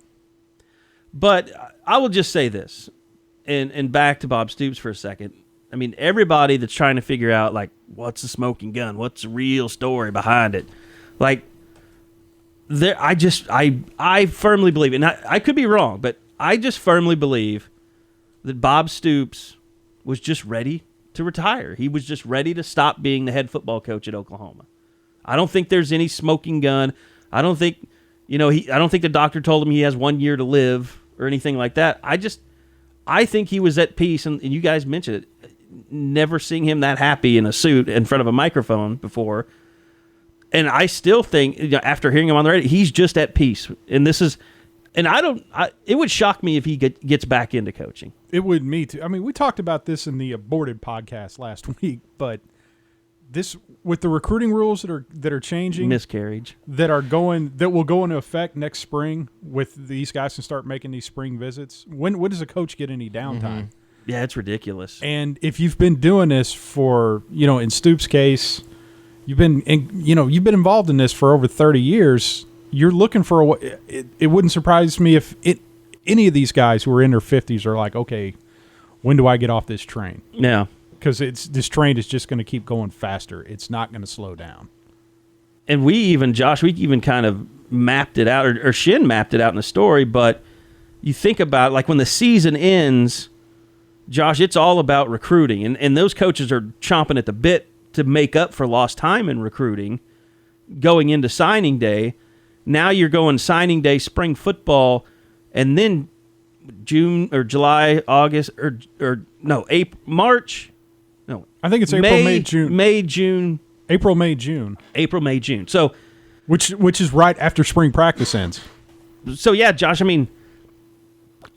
But I will just say this, and back to Bob Stoops for a second. I mean, everybody that's trying to figure out, like, what's the smoking gun? What's the real story behind it? Like, I firmly believe, and I could be wrong, but I just firmly believe that Bob Stoops was just ready to retire. He was just ready to stop being the head football coach at Oklahoma. I don't think there's any smoking gun. I don't think the doctor told him he has 1 year to live or anything like that. I think he was at peace, and you guys mentioned it, never seeing him that happy in a suit in front of a microphone before. And I still think, after hearing him on the radio, he's just at peace. And it would shock me if he gets back into coaching. It would, me too. I mean, we talked about this in the aborted podcast last week, but this, with the recruiting rules that are changing, miscarriage that will go into effect next spring, with these guys can start making these spring visits. When does a coach get any downtime? Mm-hmm. Yeah, it's ridiculous. And if you've been doing this for, in Stoops' case, you've been involved in this for over 30 years. You're looking for it wouldn't surprise me if any of these guys who are in their 50s are like, okay, when do I get off this train? Yeah. Because this train is just going to keep going faster. It's not going to slow down. And Josh, we even kind of mapped it out, or Shin mapped it out in the story, but you think about, like, when the season ends, Josh, it's all about recruiting, and those coaches are chomping at the bit to make up for lost time in recruiting going into signing day. Now you're going signing day, spring football, and then June or July, August, or no, April, March. No, I think it's April, May, June. May, June. April, May, June. April, May, June. So, which is right after spring practice ends. So yeah, Josh. I mean,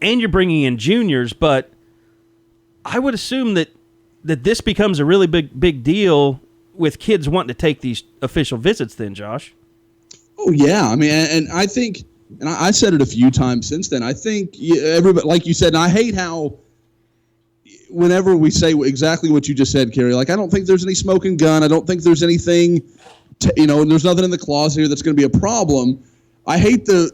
and you're bringing in juniors, but I would assume that this becomes a really big deal with kids wanting to take these official visits. Then, Josh. Oh yeah, I mean, and I think, and I said it a few times since then. I think everybody, like you said, and I hate how whenever we say exactly what you just said, Carey, like I don't think there's any smoking gun. I don't think there's anything, there's nothing in the closet here that's going to be a problem. I hate the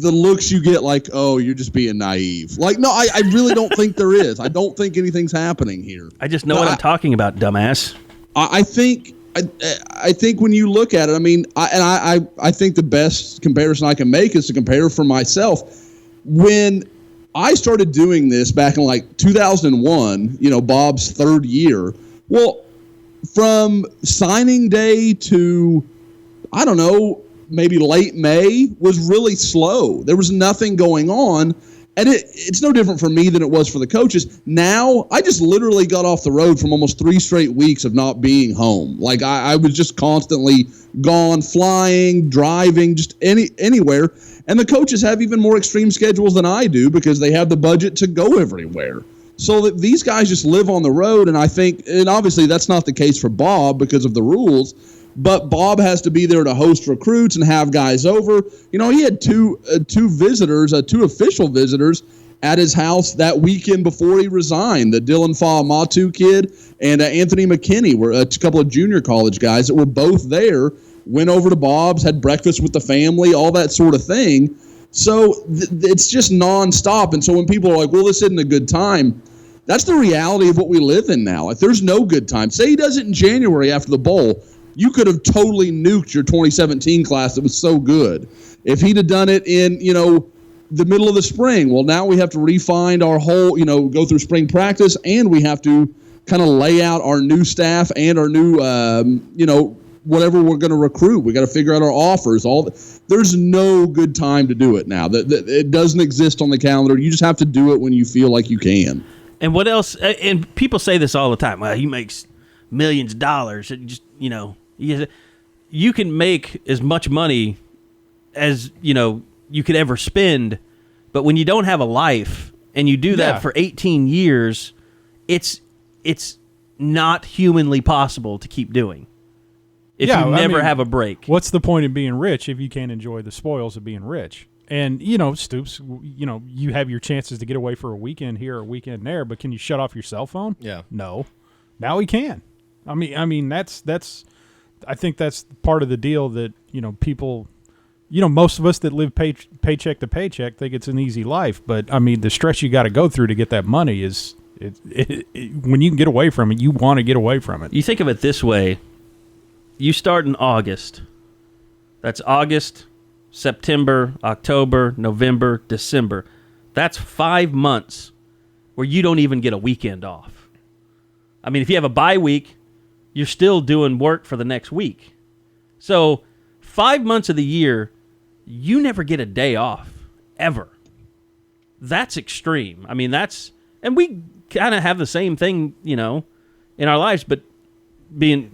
looks you get like, oh, you're just being naive. Like, no, I really don't think there is. I don't think anything's happening here. I just know what I'm talking about, dumbass. I think when you look at it, I mean, I think the best comparison I can make is to compare for myself. When I started doing this back in like 2001, Bob's third year. Well, from signing day to, I don't know, maybe late May was really slow. There was nothing going on. And it's no different for me than it was for the coaches. Now, I just literally got off the road from almost 3 straight weeks of not being home. Like, I was just constantly gone, flying, driving, just anywhere. And the coaches have even more extreme schedules than I do because they have the budget to go everywhere. So that these guys just live on the road, and I think, and obviously that's not the case for Bob because of the rules, but Bob has to be there to host recruits and have guys over. He had two official visitors at his house that weekend before he resigned. The Dylan Fa'amatu kid and Anthony McKinney were a couple of junior college guys that were both there, went over to Bob's, had breakfast with the family, all that sort of thing. So it's just nonstop. And so when people are like, well, this isn't a good time, that's the reality of what we live in now. If there's no good time, say he does it in January after the bowl, you could have totally nuked your 2017 class that was so good. If he'd have done it in, the middle of the spring, well, now we have to refine our whole, go through spring practice, and we have to kind of lay out our new staff and our new, whatever we're going to recruit. We got to figure out our offers. There's no good time to do it now. It doesn't exist on the calendar. You just have to do it when you feel like you can. And what else? And people say this all the time. Well, he makes millions of dollars. It just, you can make as much money as, you could ever spend, but when you don't have a life and you do that for 18 years, it's not humanly possible to keep doing. If you never have a break. What's the point of being rich if you can't enjoy the spoils of being rich? And, Stoops, you have your chances to get away for a weekend here or a weekend there, but can you shut off your cell phone? Yeah. No. Now he can. I mean that's I think that's part of the deal that, people, most of us that live paycheck to paycheck think it's an easy life, but I mean the stress you got to go through to get that money is when you can get away from it, you want to get away from it. You think of it this way. You start in August. That's August, September, October, November, December. That's 5 months where you don't even get a weekend off. I mean, if you have a bye week, you're still doing work for the next week. So 5 months of the year, you never get a day off, ever. That's extreme. I mean, and we kind of have the same thing, in our lives, but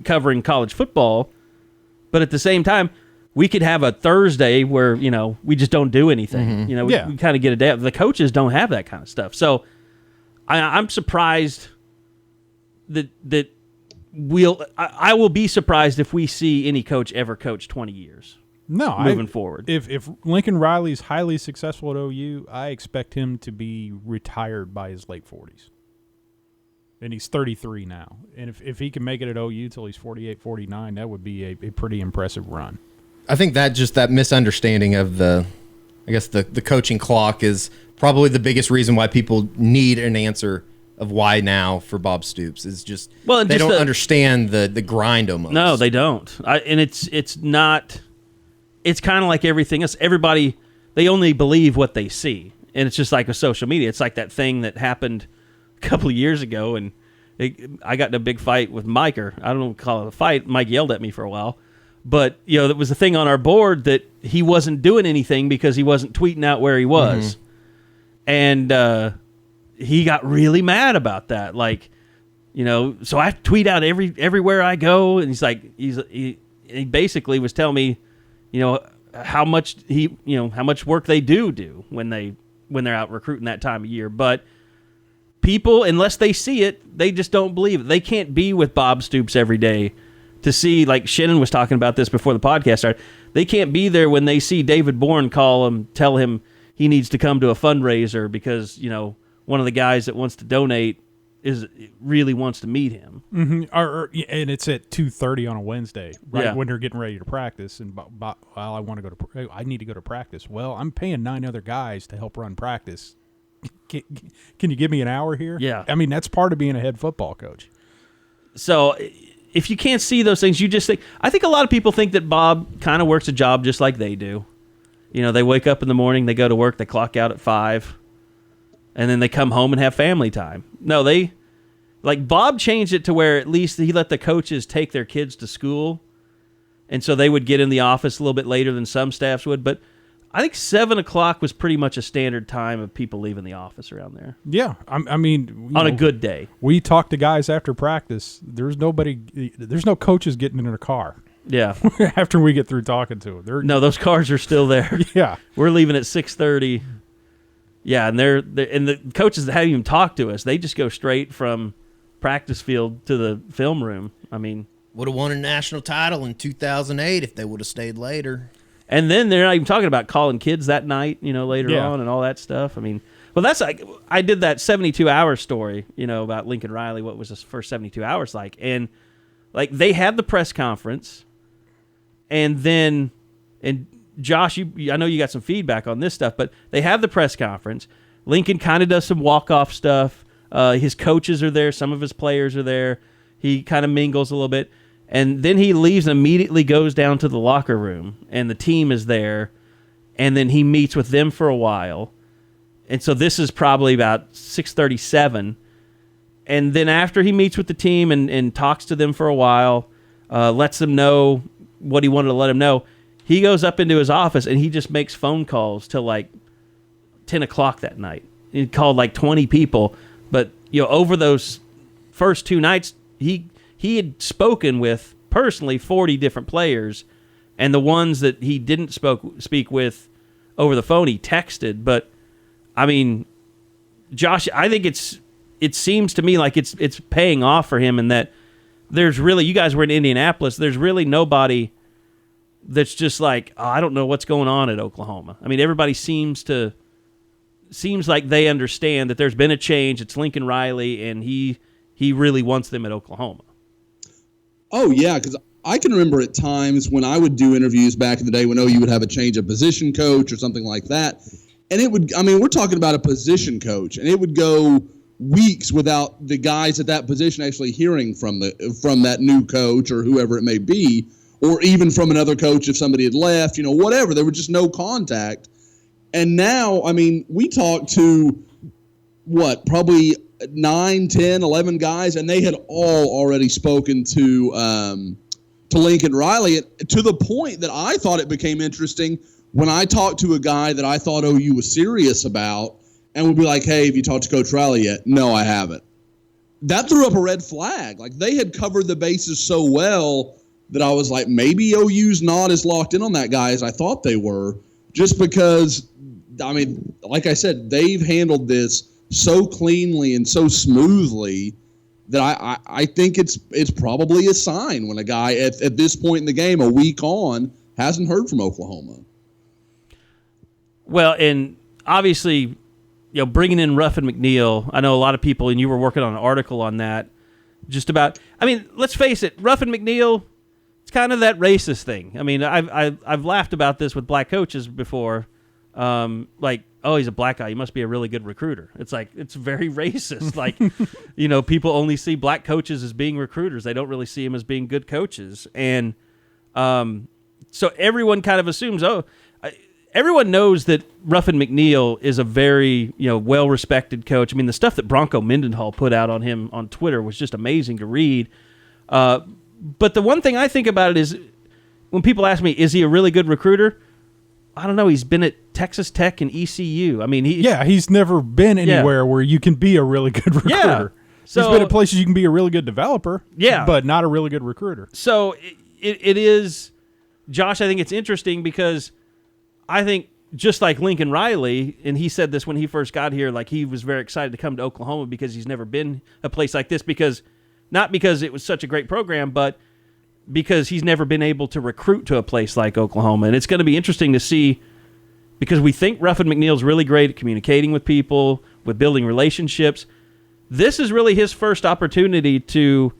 covering college football. But at the same time, we could have a Thursday where, we just don't do anything. Mm-hmm. We kind of get a day off. The coaches don't have that kind of stuff. So I'm surprised that I will be surprised if we see any coach ever coach 20 years. No, moving forward. If Lincoln Riley's highly successful at OU, I expect him to be retired by his late 40s. And he's 33 now. And if he can make it at OU till he's 48, 49, that would be a pretty impressive run. I think that misunderstanding of the coaching clock is probably the biggest reason why people need an answer of why now for Bob Stoops. Is just they don't understand the grind almost. No, they don't. And it's not. It's kind of like everything else. Everybody, they only believe what they see, and it's just like with social media. It's like that thing that happened couple of years ago, and I got in a big fight with Mike, or I don't know, call it a fight. Mike yelled at me for a while. But, that was the thing on our board that he wasn't doing anything because he wasn't tweeting out where he was. Mm-hmm. And he got really mad about that. Like, so I tweet out everywhere I go. And he's like, he basically was telling me, how much how much work they do when they're out recruiting that time of year. But people, unless they see it, they just don't believe it. They can't be with Bob Stoops every day to see, like Shannon was talking about this before the podcast started. They can't be there when they see David Bourne call him, tell him he needs to come to a fundraiser because, one of the guys that wants to donate really wants to meet him. Mm-hmm. And it's at 2:30 on a Wednesday, right when they're getting ready to practice. And I want to go to. I need to go to practice. Well, I'm paying 9 other guys to help run practice. Can you give me an hour here? Yeah. I mean, that's part of being a head football coach. So if you can't see those things, you just think. I think a lot of people think that Bob kind of works a job just like they do. They wake up in the morning, they go to work, they clock out at 5. And then they come home and have family time. No, Bob changed it to where at least he let the coaches take their kids to school. And so they would get in the office a little bit later than some staffs would. But I think 7 o'clock was pretty much a standard time of people leaving the office around there. Yeah. I mean, on a good day. We talk to guys after practice. There's no coaches getting in a car. Yeah. After we get through talking to them. No, those cars are still there. Yeah. We're leaving at 6:30. Yeah, and and the coaches that haven't even talked to us, they just go straight from practice field to the film room. I mean, would have won a national title in 2008 if they would have stayed later. And then they're not even talking about calling kids that night, later on and all that stuff. I mean, well, that's like I did that 72-hour story, about Lincoln Riley. What was his first 72 hours like? And like they had the press conference, and then Josh, I know you got some feedback on this stuff, but they have the press conference. Lincoln kind of does some walk-off stuff. His coaches are there. Some of his players are there. He kind of mingles a little bit. And then he leaves and immediately goes down to the locker room, and the team is there. And then he meets with them for a while. And so this is probably about 6:37. And then after he meets with the team and talks to them for a while, lets them know what he wanted to let them know, he goes up into his office and he just makes phone calls till like 10 o'clock that night. He called like 20 people. But, over those first 2 nights, he had spoken with personally 40 different players. And the ones that he didn't speak with over the phone, he texted. But, I mean, Josh, I think it seems to me like it's paying off for him, in that there's really, you guys were in Indianapolis, there's really nobody that's just like, I don't know what's going on at Oklahoma. I mean, everybody seems like they understand that there's been a change. It's Lincoln Riley, and he really wants them at Oklahoma. Oh, yeah, because I can remember at times when I would do interviews back in the day when OU would have a change of position coach or something like that. And it would, we're talking about a position coach, and it would go weeks without the guys at that position actually hearing from that new coach or whoever it may be, or even from another coach if somebody had left, whatever. There was just no contact. And now, we talked to, probably 9, 10, 11 guys, and they had all already spoken to Lincoln Riley, to the point that I thought it became interesting when I talked to a guy that I thought OU was serious about and would be like, hey, have you talked to Coach Riley yet? No, I haven't. That threw up a red flag. Like, they had covered the bases so well that I was like, maybe OU's not as locked in on that guy as I thought they were, just because, like I said, they've handled this so cleanly and so smoothly that I think it's probably a sign when a guy at this point in the game, a week on, hasn't heard from Oklahoma. Well, and obviously, bringing in Ruffin McNeill, I know a lot of people, and you were working on an article on that, just about, let's face it, Ruffin McNeill, it's kind of that racist thing. I've laughed about this with black coaches before, like, oh, he's a black guy, he must be a really good recruiter. It's like, it's very racist. Like, people only see black coaches as being recruiters. They don't really see them as being good coaches. And so everyone kind of assumes, everyone knows that Ruffin McNeill is a very, well-respected coach. I mean, the stuff that Bronco Mendenhall put out on him on Twitter was just amazing to read. But the one thing I think about it is when people ask me, is he a really good recruiter? I don't know. He's been at Texas Tech and ECU. I mean, he's never been anywhere where you can be a really good recruiter. Yeah. So, he's been at places you can be a really good developer, yeah, but not a really good recruiter. So it is, Josh, I think it's interesting because I think just like Lincoln Riley, and he said this when he first got here, like he was very excited to come to Oklahoma because he's never been a place like this, not because it was such a great program, but because he's never been able to recruit to a place like Oklahoma. And it's going to be interesting to see, because we think Ruffin McNeill's really great at communicating with people, with building relationships. This is really his first opportunity to,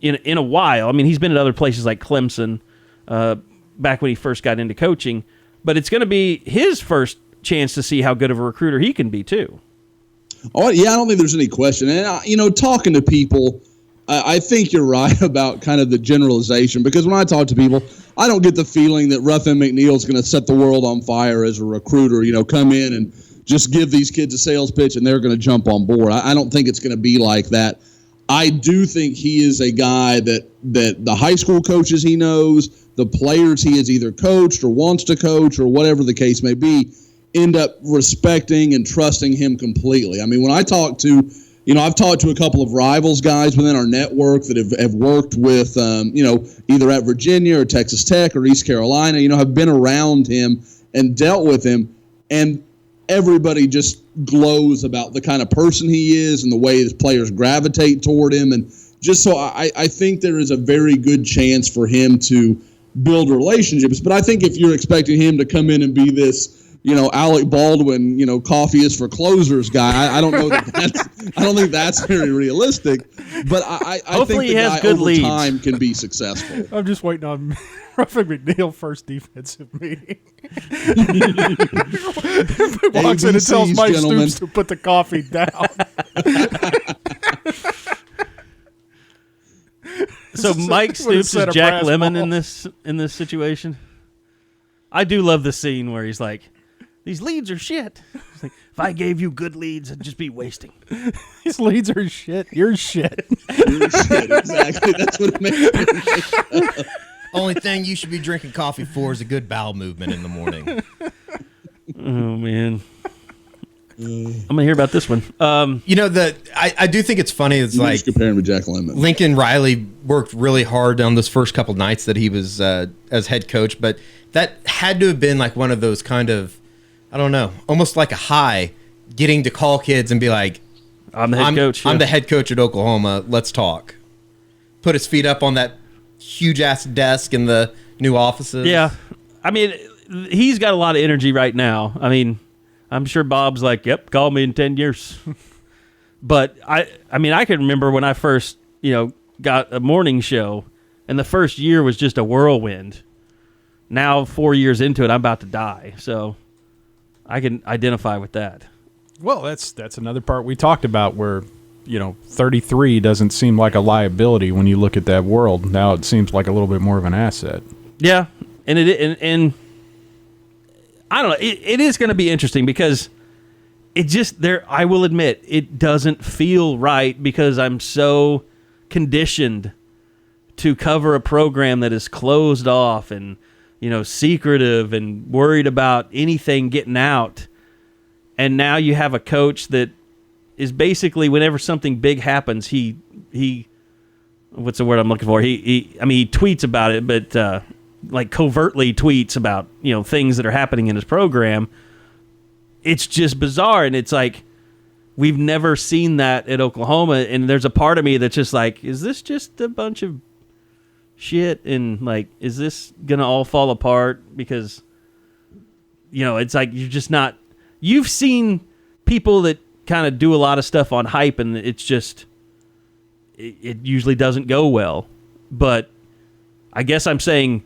in a while. I mean, he's been at other places like Clemson back when he first got into coaching, but it's going to be his first chance to see how good of a recruiter he can be too. Oh yeah, I don't think there's any question. And talking to people, I think you're right about kind of the generalization, because when I talk to people, I don't get the feeling that Ruffin McNeill is going to set the world on fire as a recruiter, come in and just give these kids a sales pitch and they're going to jump on board. I don't think it's going to be like that. I do think he is a guy that the high school coaches he knows, the players he has either coached or wants to coach or whatever the case may be, end up respecting and trusting him completely. I mean, when I talk to I've talked to a couple of Rivals guys within our network that have worked with, either at Virginia or Texas Tech or East Carolina, have been around him and dealt with him. And everybody just glows about the kind of person he is and the way his players gravitate toward him. And just so I think there is a very good chance for him to build relationships. But I think if you're expecting him to come in and be this, Alec Baldwin, coffee is for closers guy, I don't know I don't think that's very realistic, but I think the guy over leads. Time can be successful. I'm just waiting on Ruffin McNeill first defensive meeting. Walks in and tells Mike Stoops to put the coffee down. So Mike Stoops is Jack Lemmon in this situation. I do love the scene where he's like, "These leads are shit." It's like, if I gave you good leads, I'd just be wasting. These leads are shit. You're shit. You're shit. Exactly. That's what it makes. Only thing you should be drinking coffee for is a good bowel movement in the morning. Oh man. I'm gonna hear about this one. I do think it's funny. It's you like just compare him to Jack Lemmon. Lincoln Riley worked really hard on those first couple nights that he was as head coach, but that had to have been like one of those kind of, I don't know, almost like a high, getting to call kids and be like, I'm the head coach. I'm the head coach at Oklahoma. Let's talk. Put his feet up on that huge ass desk in the new offices. Yeah. I mean, he's got a lot of energy right now. I mean, I'm sure Bob's like, yep, call me in 10 years. But I can remember when I first, got a morning show, and the first year was just a whirlwind. Now, 4 years into it, I'm about to die. So I can identify with that. Well, that's another part we talked about where, 33 doesn't seem like a liability when you look at that world. Now it seems like a little bit more of an asset. Yeah, and I don't know. It is going to be interesting because it just I will admit it doesn't feel right because I'm so conditioned to cover a program that is closed off and secretive and worried about anything getting out. And now you have a coach that is basically, whenever something big happens, he what's the word I'm looking for? He tweets about it, but like covertly tweets about, things that are happening in his program. It's just bizarre. And it's like, we've never seen that at Oklahoma. And there's a part of me that's just like, is this just a bunch of shit? And like, is this going to all fall apart? Because, it's like, you're just not, you've seen people that kind of do a lot of stuff on hype, and it's just, it usually doesn't go well. But I guess I'm saying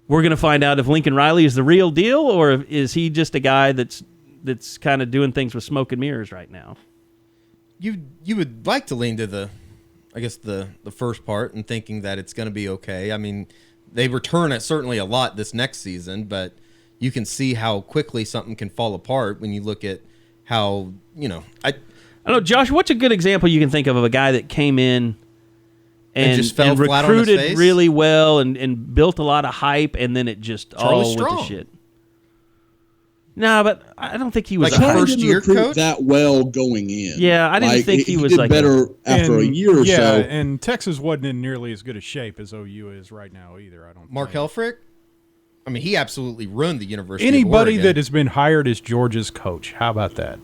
we're going to find out if Lincoln Riley is the real deal, or is he just a guy that's kind of doing things with smoke and mirrors right now. You would like to lean to the first part and thinking that it's going to be okay. I mean, they return it certainly a lot this next season, but you can see how quickly something can fall apart when you look at how, I don't know, Josh, what's a good example you can think of a guy that came in and just fell flat on his recruited face? really well and built a lot of hype, and then it just all went to shit? No, but I don't think he was like a first-year coach that well going in. Yeah, I didn't think he was did like better after a year or so. And Texas wasn't in nearly as good a shape as OU is right now either. I don't. Mark think. Helfrich? I mean, he absolutely ruined the University Anybody of Oregon. that has been hired as Georgia's coach, how about that?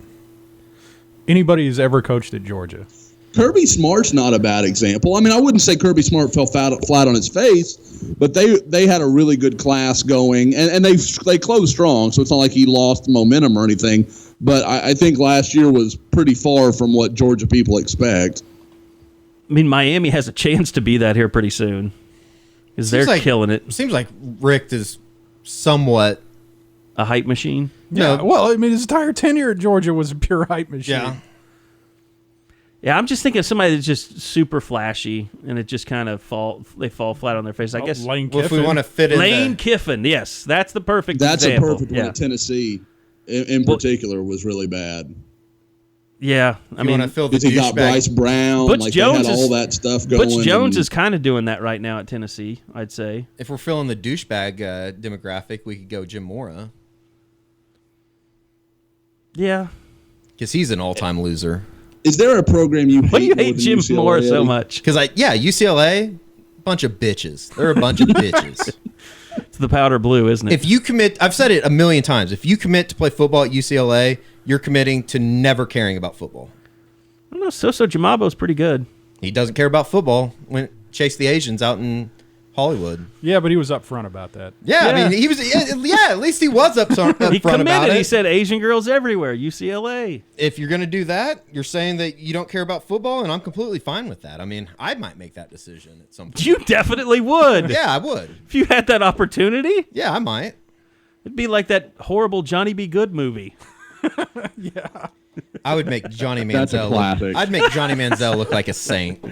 Anybody who's ever coached at Georgia. Kirby Smart's not a bad example. I mean, I wouldn't say Kirby Smart fell flat on his face, but they had a really good class going, and they closed strong, so it's not like he lost momentum or anything. But I think last year was pretty far from what Georgia people expect. I mean, Miami has a chance to be that here pretty soon because they're killing it. Seems like Richt is somewhat a hype machine. Yeah, well, I mean, his entire tenure at Georgia was a pure hype machine. Yeah. Yeah, I'm just thinking of somebody that's just super flashy, and it just kind of fall flat on their face. I guess Lane Kiffin. Well, if we want to fit in Lane Kiffin, yes, that's the perfect That's example. a perfect one. At Tennessee, in particular, was really bad. Yeah, I mean, because he got Bryce Brown, Butch Jones they had all that stuff going. Butch Jones is kind of doing that right now at Tennessee, I'd say. If we're filling the douchebag demographic, we could go Jim Mora. Yeah, because he's an all-time loser. Is there a program you hate? Why do you hate more Jim UCLA, Moore so Eddie? much? Because UCLA, bunch of bitches. They're a bunch of bitches. It's the powder blue, isn't it? If you commit, I've said it a million times. If you commit to play football at UCLA, you're committing to never caring about football. I don't know. So Jamabo's pretty good. He doesn't care about football. Went chase the Asians out in Hollywood. Yeah, but he was upfront about that. Yeah, I mean, he was. Yeah, at least he was upfront He about committed. it. He said Asian girls everywhere. UCLA. If you're going to do that, you're saying that you don't care about football, and I'm completely fine with that. I mean, I might make that decision at some point. You definitely would. Yeah, I would. If you had that opportunity. Yeah, I might. It'd be like that horrible Johnny B. Good movie. Yeah. I would make Johnny Manziel. That's a classic. I'd make Johnny Manziel look like a saint.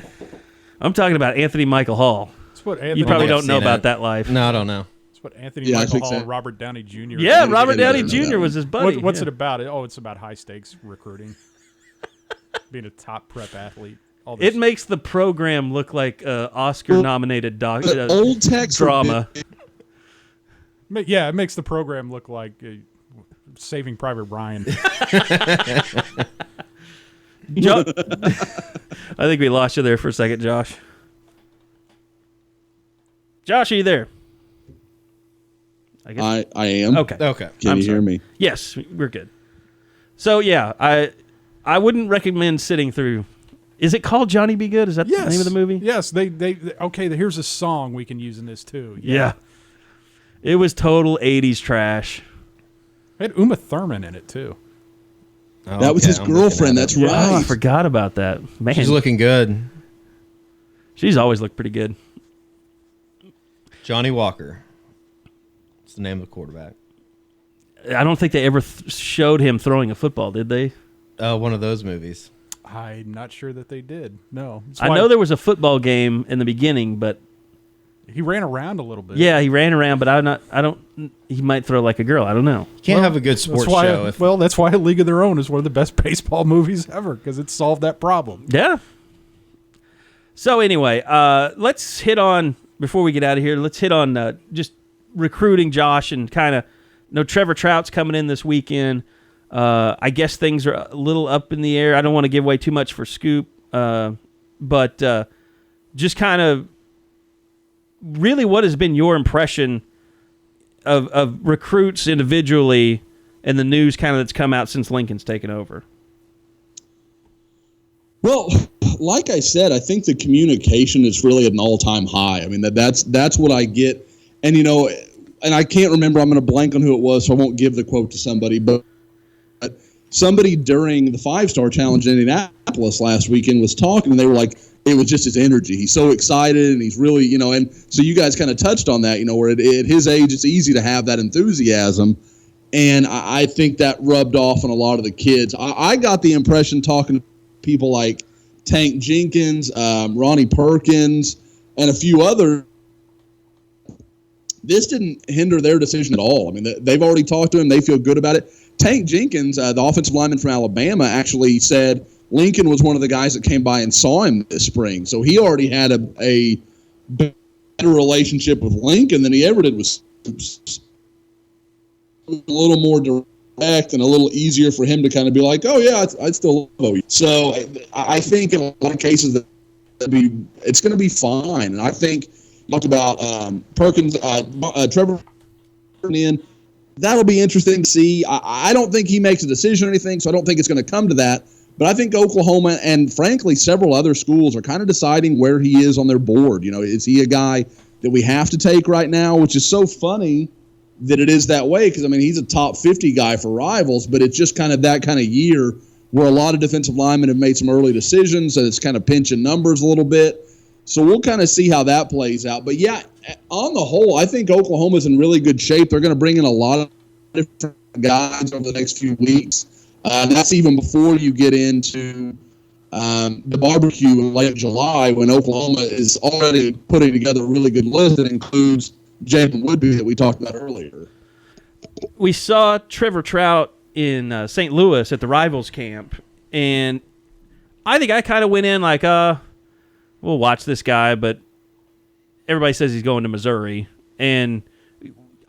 I'm talking about Anthony Michael Hall. That's what Anthony You probably don't know seen about it. that life. No, I don't know. That's what Anthony Michael Hall and Robert Downey Jr. Yeah, did. Robert Downey know Jr. that was his buddy. What's yeah. it about? Oh, it's about high stakes recruiting. Being a top prep athlete. All this. It makes the program look like Oscar-nominated Old Tex drama. Yeah, it makes the program look like Saving Private Ryan. I think we lost you there for a second, Josh. Josh, are you there? I am. Okay. Can you hear me? Yes, we're good. So yeah, I wouldn't recommend sitting through. Is it called Johnny Be Good? Is that the name of the movie? Yes. They okay. Here's a song we can use in this too. Yeah. It was total 80s trash. It had Uma Thurman in it too. Oh, That was his girlfriend. That's Oh, I right. forgot about that. Man, She's looking good. she's always looked pretty good. Johnny Walker. That's the name of the quarterback. I don't think they ever showed him throwing a football, did they? One of those movies. I'm not sure that they did. No. That's I why know there was a football game in the beginning, but he ran around a little bit. yeah, he ran around. But I don't. He might throw like a girl. I don't know. Can't have a good sports That's why, show. If, that's why A League of Their Own is one of the best baseball movies ever because it solved that problem. Yeah. So anyway, let's hit on before we get out of here. Let's hit on just recruiting Josh and kind of. Trevor Trout's coming in this weekend. I guess things are a little up in the air. I don't want to give away too much for Scoop, but just kind of really what has been your impression of recruits individually and the news kind of that's come out since Lincoln's taken over? Well, like I said, I think the communication is really at an all-time high. I mean, that's what I get. And, and I can't remember, I'm going to blank on who it was, so I won't give the quote to somebody, but somebody during the 5-Star Challenge in Indianapolis last weekend was talking, and they were like, it was just his energy. He's so excited, and he's really, and so you guys kind of touched on that, where at his age, it's easy to have that enthusiasm, and I think that rubbed off on a lot of the kids. I got the impression talking to people like Tank Jenkins, Ronnie Perkins, and a few others, this didn't hinder their decision at all. I mean, they've already talked to him. They feel good about it. Tank Jenkins, the offensive lineman from Alabama, actually said Lincoln was one of the guys that came by and saw him this spring. So he already had a better relationship with Lincoln than he ever did with Stoops. A little more direct and a little easier for him to kind of be like, oh, yeah, I'd still love you. So I think in a lot of cases it's going to be fine. And I think talked about Perkins, Trevor in. That'll be interesting to see. I don't think he makes a decision or anything, so I don't think it's going to come to that. But I think Oklahoma and, frankly, several other schools are kind of deciding where he is on their board. You know, is he a guy that we have to take right now, which is so funny that it is that way because, I mean, he's a top 50 guy for Rivals, but it's just kind of that kind of year where a lot of defensive linemen have made some early decisions, and it's kind of pinching numbers a little bit. So we'll kind of see how that plays out. But, yeah, on the whole, I think Oklahoma's in really good shape. They're going to bring in a lot of different guys over the next few weeks. And that's even before you get into the barbecue in late July when Oklahoma is already putting together a really good list that includes Jalen Woodby that we talked about earlier. We saw Trevor Trout in St. Louis at the Rivals camp, and I think I kind of went in like, we'll watch this guy, but everybody says he's going to Missouri. And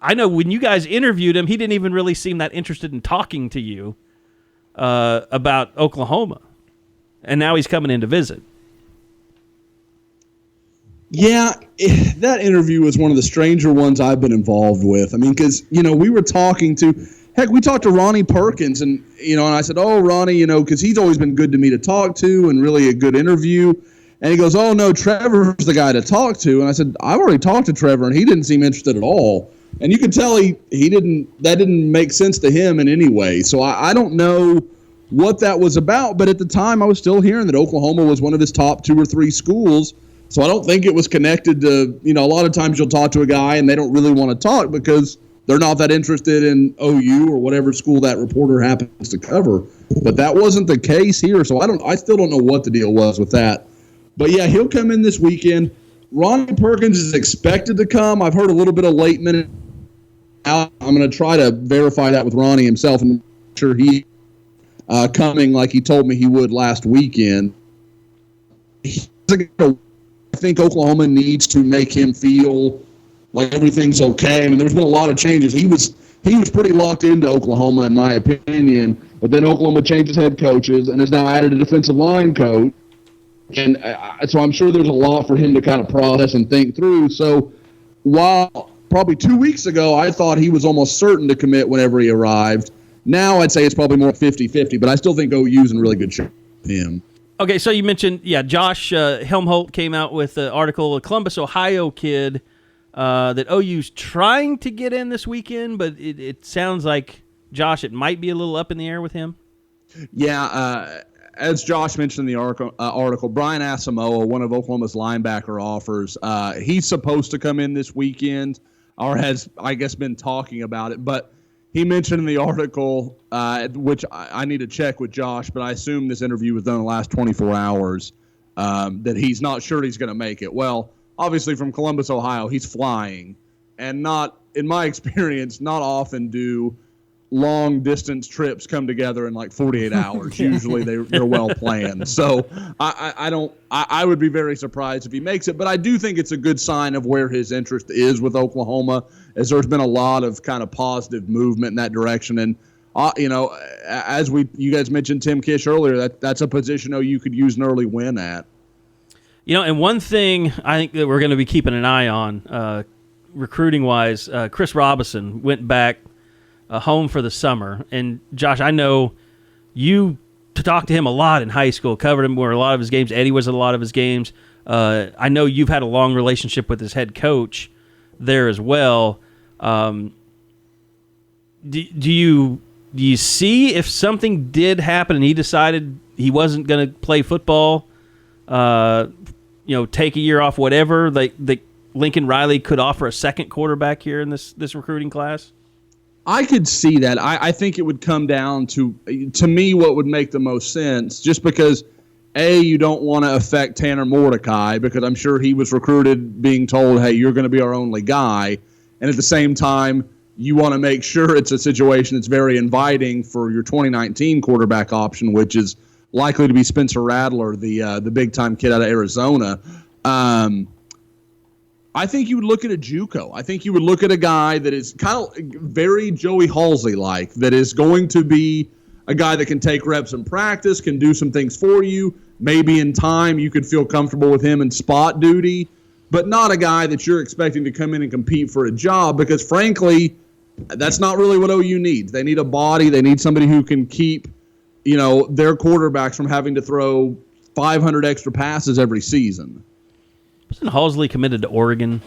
I know when you guys interviewed him, he didn't even really seem that interested in talking to you about Oklahoma. And now he's coming in to visit. Yeah, that interview was one of the stranger ones I've been involved with. I mean, because, you know, we talked to Ronnie Perkins, and, you know, and I said, oh, Ronnie, you know, because he's always been good to me to talk to and really a good interview. And he goes, oh, no, Trevor's the guy to talk to. And I said, I've already talked to Trevor, and he didn't seem interested at all. And you could tell that didn't make sense to him in any way. So I don't know what that was about, but at the time I was still hearing that Oklahoma was one of his top 2 or 3 schools. So I don't think it was connected to, you know, a lot of times you'll talk to a guy and they don't really want to talk because they're not that interested in OU or whatever school that reporter happens to cover. But that wasn't the case here. So I still don't know what the deal was with that. But yeah, he'll come in this weekend. Ronnie Perkins is expected to come. I've heard a little bit of late minute out. I'm going to try to verify that with Ronnie himself and make sure he coming like he told me he would last weekend. I think Oklahoma needs to make him feel like everything's okay. I mean, there's been a lot of changes. He was pretty locked into Oklahoma, in my opinion. But then Oklahoma changed his head coaches and has now added a defensive line coach. And so I'm sure there's a lot for him to kind of process and think through. So while probably 2 weeks ago I thought he was almost certain to commit whenever he arrived, now I'd say it's probably more 50-50. But I still think OU's in really good shape with him. Okay, so you mentioned, Josh Helmholt came out with an article, a Columbus, Ohio kid that OU's trying to get in this weekend, but it sounds like, Josh, it might be a little up in the air with him. Yeah, as Josh mentioned in the article, Brian Asamoah, one of Oklahoma's linebacker offers, he's supposed to come in this weekend, or has, I guess, been talking about it, but he mentioned in the article, which I need to check with Josh, but I assume this interview was done in the last 24 hours, that he's not sure he's going to make it. Well, obviously from Columbus, Ohio, he's flying, and not, in my experience, not often do long-distance trips come together in like 48 hours. Usually they're well planned. So I would be very surprised if he makes it, but I do think it's a good sign of where his interest is with Oklahoma, as there's been a lot of kind of positive movement in that direction. And, as you guys mentioned Tim Kish earlier, that's a position you could use an early win at. And one thing I think that we're going to be keeping an eye on, recruiting-wise, Chris Robinson went back home for the summer. And, Josh, I know you talked to him a lot in high school, covered him for a lot of his games. Eddie was at a lot of his games. I know you've had a long relationship with his head coach there as well. Do you see if something did happen and he decided he wasn't going to play football, take a year off, whatever, that Lincoln Riley could offer a second quarterback here in this recruiting class? I could see that. I think it would come down to me, what would make the most sense, just because, A, you don't want to affect Tanner Mordecai, because I'm sure he was recruited being told, hey, you're going to be our only guy. And at the same time, you want to make sure it's a situation that's very inviting for your 2019 quarterback option, which is likely to be Spencer Rattler, the big-time kid out of Arizona. I think you would look at a JUCO. I think you would look at a guy that is kind of very Joey Halsey-like, that is going to be a guy that can take reps in practice, can do some things for you. Maybe in time you could feel comfortable with him in spot duty, but not a guy that you're expecting to come in and compete for a job because, frankly, that's not really what OU needs. They need a body. They need somebody who can keep, their quarterbacks from having to throw 500 extra passes every season. Wasn't Halsey committed to Oregon,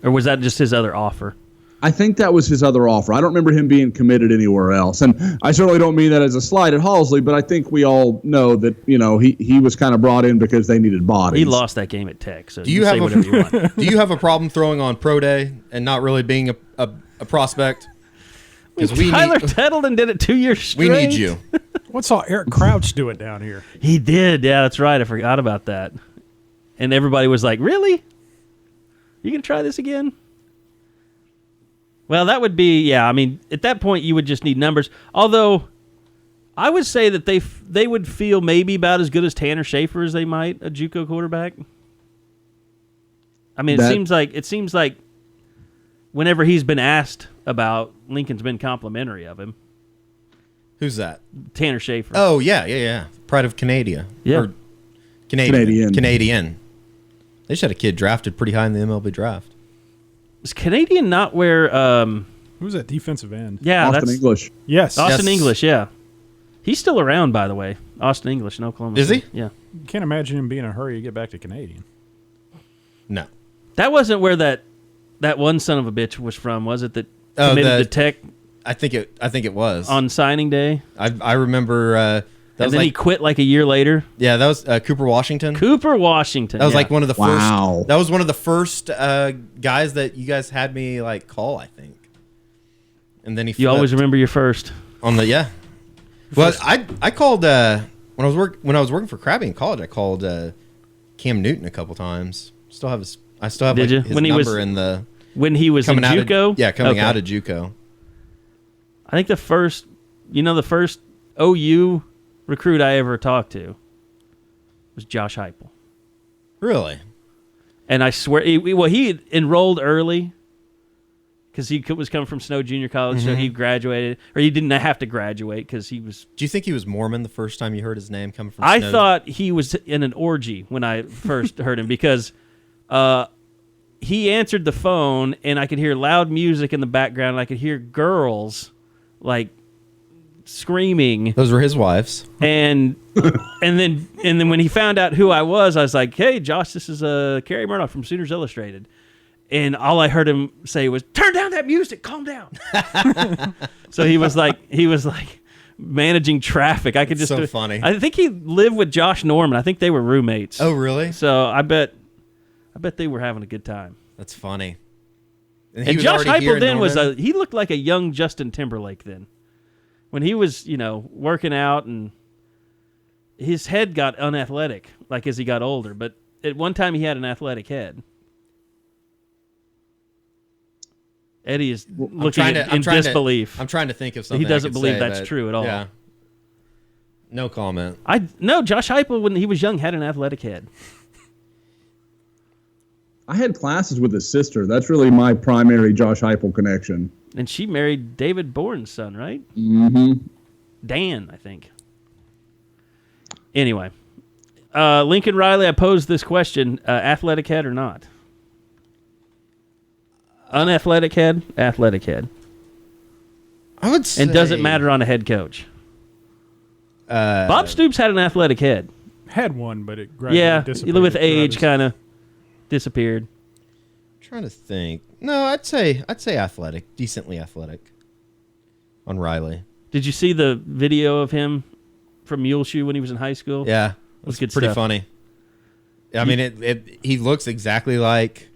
or was that just his other offer? I think that was his other offer. I don't remember him being committed anywhere else. And I certainly don't mean that as a slight at Halsey, but I think we all know that, he was kind of brought in because they needed bodies. He lost that game at Tech, so do you say whatever you want. Do you have a problem throwing on pro day and not really being a prospect? Tyler Tettleton did it 2 years straight. We need you. What's all Eric Crouch doing down here? He did. Yeah, that's right. I forgot about that. And everybody was like, really? You can try this again? Well, that would be, at that point you would just need numbers. Although, I would say that they would feel maybe about as good as Tanner Schaefer as they might, a JUCO quarterback. I mean, it seems like whenever he's been asked about, Lincoln's been complimentary of him. Who's that? Tanner Schaefer. Oh, yeah. Pride of Canada. Yeah. Or Canadian. They just had a kid drafted pretty high in the MLB draft. Is Canadian not where... Who's that defensive end? Yeah, Austin English. Yes. Austin English, yeah. He's still around, by the way. Austin English in Oklahoma. Is he? Yeah. You can't imagine him being in a hurry to get back to Canadian. No. That wasn't where that one son of a bitch was from, was it? That committed to Tech. I think it was on signing day. I remember. And then he quit like a year later. Yeah, that was Cooper Washington. That was like one of the first. Wow. That was one of the first guys that you guys had me call, I think. And then he. You always remember your first. Well, I called when I was working for Krabby in college. I called Cam Newton a couple times. I still have his number in the when he was in JUCO. Coming out of JUCO. I think the first OU recruit I ever talked to was Josh Heupel. Really? And I swear, he enrolled early because he was coming from Snow Junior College, so he graduated, or he didn't have to graduate because he was... Do you think he was Mormon the first time you heard his name coming from I Snow? thought he was in an orgy when I first heard him because he answered the phone, and I could hear loud music in the background, and I could hear girls, screaming. Those were his wives. And then when he found out who I was like, "Hey, Josh, this is Carey Murdoch from Sooners Illustrated." And all I heard him say was, "Turn down that music, calm down." So he was like managing traffic. I could just so funny. I think he lived with Josh Norman. I think they were roommates. Oh, really? So I bet they were having a good time. That's funny. And Josh Heupel then he looked like a young Justin Timberlake then. When he was, working out, and his head got unathletic, as he got older. But at one time, he had an athletic head. Eddie is looking in disbelief. I'm trying to think of something. He doesn't believe that's true at all. Yeah. No comment. No, Josh Heupel, when he was young, had an athletic head. I had classes with his sister. That's really my primary Josh Heupel connection. And she married David Bourne's son, right? Mm-hmm. Dan, I think. Anyway, Lincoln Riley, I posed this question, athletic head or not? Unathletic head, athletic head. I would say... And does it matter on a head coach? Bob Stoops had an athletic head. Had one, but it gradually disappeared. With age, kind of disappeared. I'm trying to think. No, I'd say athletic, decently athletic. On Riley. Did you see the video of him from Muleshoe when he was in high school? Yeah, it was good pretty stuff. Funny. I mean, he looks exactly like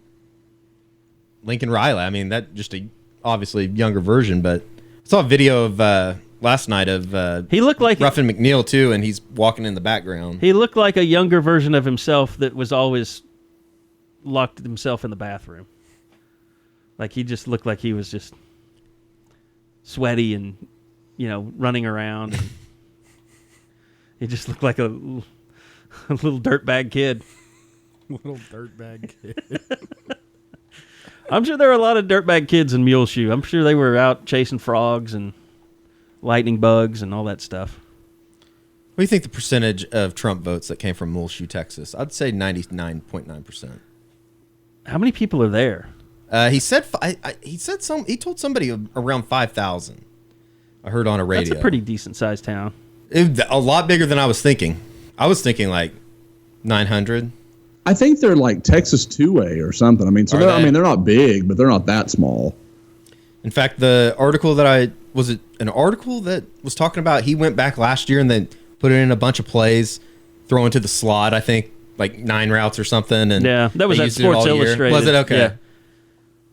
Lincoln Riley. I mean, that just obviously younger version, but I saw a video of last night of he looked like Ruffin McNeill too, and he's walking in the background. He looked like a younger version of himself that was always locked himself in the bathroom. Like he just looked like he was just sweaty and, running around. And he just looked like a little dirtbag kid. Little dirtbag kid. I'm sure there were a lot of dirtbag kids in Muleshoe. I'm sure they were out chasing frogs and lightning bugs and all that stuff. What do you think the percentage of Trump votes that came from Muleshoe, Texas? I'd say 99.9%. How many people are there? He said he told somebody around 5,000. I heard on a radio. That's a pretty decent sized town. A lot bigger than I was thinking. I was thinking like 900. I think they're like Texas 2A or something. I mean, they're not big, but they're not that small. In fact, the article that was an article that was talking about he went back last year and then put it in a bunch of plays, throwing to the slot. I think like 9 routes or something. And yeah, that was at Sports Illustrated. Was it okay? Yeah.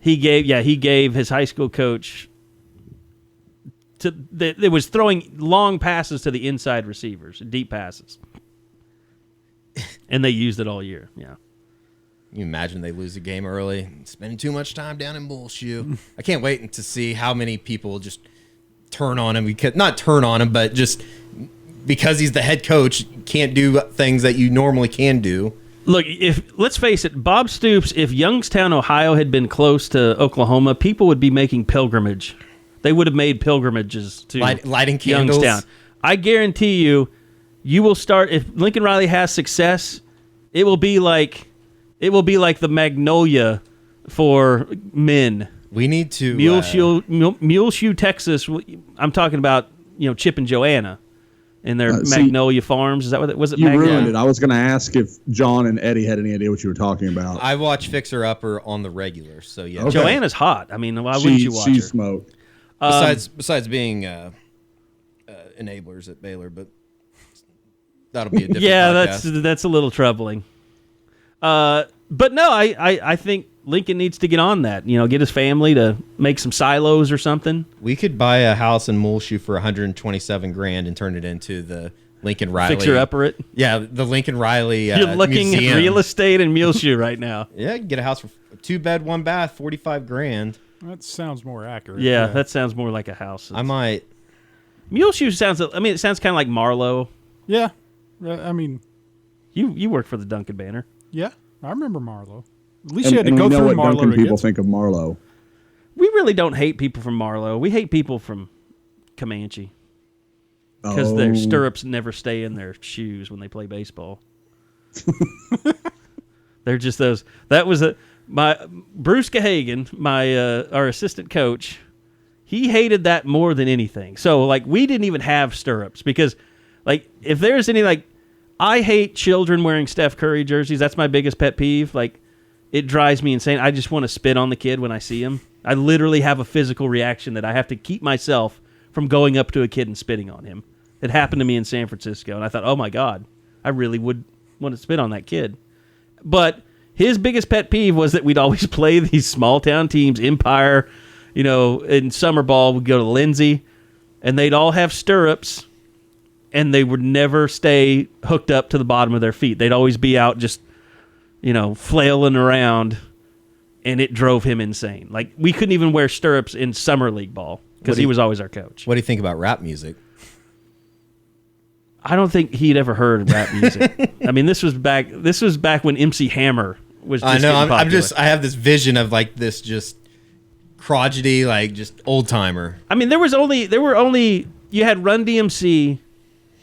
He gave his high school coach it was throwing long passes to the inside receivers, deep passes. And they used it all year. Yeah. You imagine they lose a game early, spending too much time down in Muleshoe. I can't wait to see how many people just turn on him. Not turn on him, but just because he's the head coach, can't do things that you normally can do. Look, let's face it, Bob Stoops, if Youngstown, Ohio had been close to Oklahoma, people would be making pilgrimage. They would have made pilgrimages to lighting candles. Youngstown. I guarantee you will start, if Lincoln Riley has success, it will be like the Magnolia for men. We need to Muleshoe, Texas. I'm talking about Chip and Joanna and their Magnolia Farms. Is that what it was? You ruined it. I was going to ask if John and Eddie had any idea what you were talking about. I watch Fixer Upper on the regular, so yeah. Okay. Joanna's hot. I mean, why wouldn't you watch her? She's smoked. Besides being enablers at Baylor, but that'll be a different podcast. that's a little troubling. But no, I think Lincoln needs to get on that. Get his family to make some silos or something. We could buy a house in Muleshoe for $127,000 and turn it into the Lincoln Riley. Fixer upper it. Yeah, the Lincoln Riley. You're looking museum. at real estate in Muleshoe right now. Yeah, you can get a house for 2-bed, 1-bath, $45,000. That sounds more accurate. Yeah, that sounds more like a house. I might. Muleshoe sounds. I mean, it sounds kind of like Marlowe. Yeah, I mean, you work for the Duncan Banner. Yeah, I remember Marlowe. At least you had to go through Marlowe. Duncan people think of Marlowe. We really don't hate people from Marlowe. We hate people from Comanche because their stirrups never stay in their shoes when they play baseball. They're just those. That was my Bruce Gahagan, our assistant coach. He hated that more than anything. So we didn't even have stirrups because if there's any I hate children wearing Steph Curry jerseys. That's my biggest pet peeve. It drives me insane. I just want to spit on the kid when I see him. I literally have a physical reaction that I have to keep myself from going up to a kid and spitting on him. It happened to me in San Francisco, and I thought, oh my God, I really would want to spit on that kid. But his biggest pet peeve was that we'd always play these small town teams, Empire, in summer ball, we'd go to Lindsay, and they'd all have stirrups, and they would never stay hooked up to the bottom of their feet. They'd always be out just, flailing around, and it drove him insane. We couldn't even wear stirrups in summer league ball because he was always our coach. What do you think about rap music? I don't think he'd ever heard rap music. I mean, this was back when MC Hammer was just getting popular. I have this vision of this just crotchety, just old timer. I mean, you had Run DMC,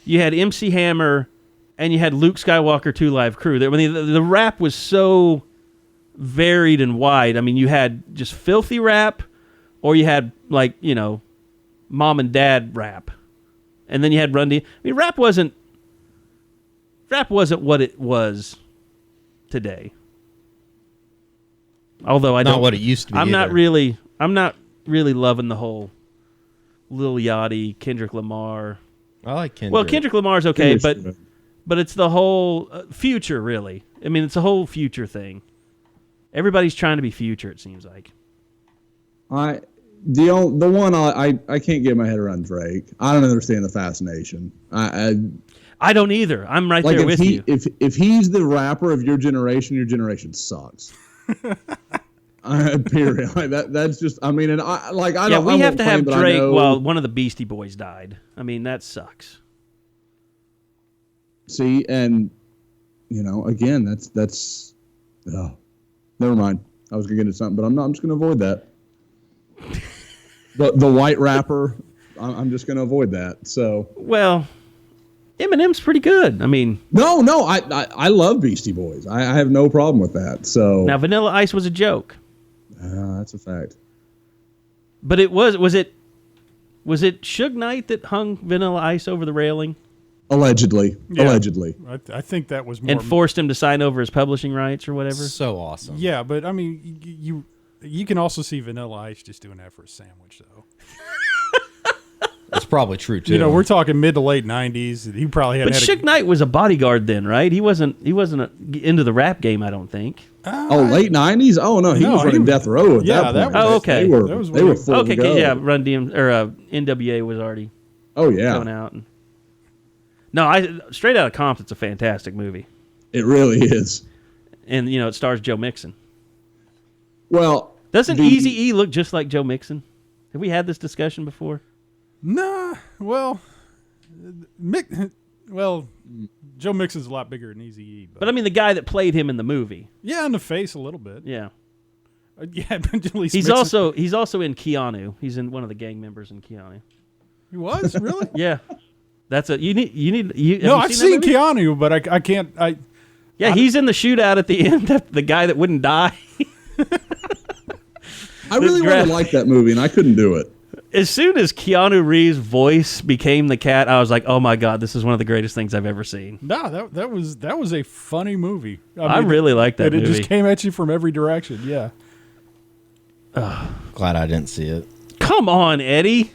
you had MC Hammer, and you had Luke Skywalker 2 Live Crew. I mean, the rap was so varied and wide. I mean, you had just filthy rap, or you had mom and dad rap, and then you had Run DMC. I mean, rap wasn't what it was today. Although not what it used to be. I'm not really loving the whole Lil Yachty, Kendrick Lamar. I like Kendrick. Well, Kendrick Lamar's okay, but it's the whole Future, really. I mean, it's a whole Future thing. Everybody's trying to be Future, it seems like. The one I can't get my head around Drake. I don't understand the fascination. I don't either. I'm right there with you. If he's the rapper of your generation sucks. Period. Like that's just. I mean, and I like. I yeah, don't. we I have won't to claim, have but I Drake know- while one of the Beastie Boys died. I mean, that sucks. See, and again, that's. Oh, never mind. I was gonna get into something, but I'm not. I'm just gonna avoid that. The white rapper. I'm just gonna avoid that. So. Well, Eminem's pretty good. I mean, No, I love Beastie Boys. I have no problem with that. So now Vanilla Ice was a joke, that's a fact. but it was it Suge Knight that hung Vanilla Ice over the railing Allegedly. I think that was more. and forced him to sign over his publishing rights or whatever? So awesome. Yeah, but I mean, you can also see Vanilla Ice just doing that for a sandwich, though. That's probably true too. We're talking mid to late '90s. He probably hadn't But had Suge Knight was a bodyguard then, right? He wasn't into the rap game, I don't think. Late '90s. Oh no, he was running Death Row at that point. Oh, okay. They were. That was They were when- full Okay, to go. yeah, Run DM or NWA was already Oh yeah. going out. No, Straight Outta Compton's a fantastic movie, It really is. and it stars Joe Mixon. Well, Doesn't Eazy-E look just like Joe Mixon? Have we had this discussion before? Nah, well, Joe Mixon's a lot bigger than Eazy-E. But I mean, the guy that played him in the movie. Yeah, in the face a little bit. Yeah, Yeah, but at least he's Mixon- also in Keanu. He's in one of the gang members in Keanu. He was really. Yeah, that's a you need. No, have I've you seen that movie? Keanu, but I can't. Yeah, he's in the shootout at the end. The guy that wouldn't die. I really wanted to like that movie, and I couldn't do it. As soon as Keanu Reeves' voice became the cat, I was like, "Oh my god, this is one of the greatest things I've ever seen." No, that was a funny movie. I really like that It movie. just came at you from every direction. Yeah. Glad I didn't see it. Come on, Eddie.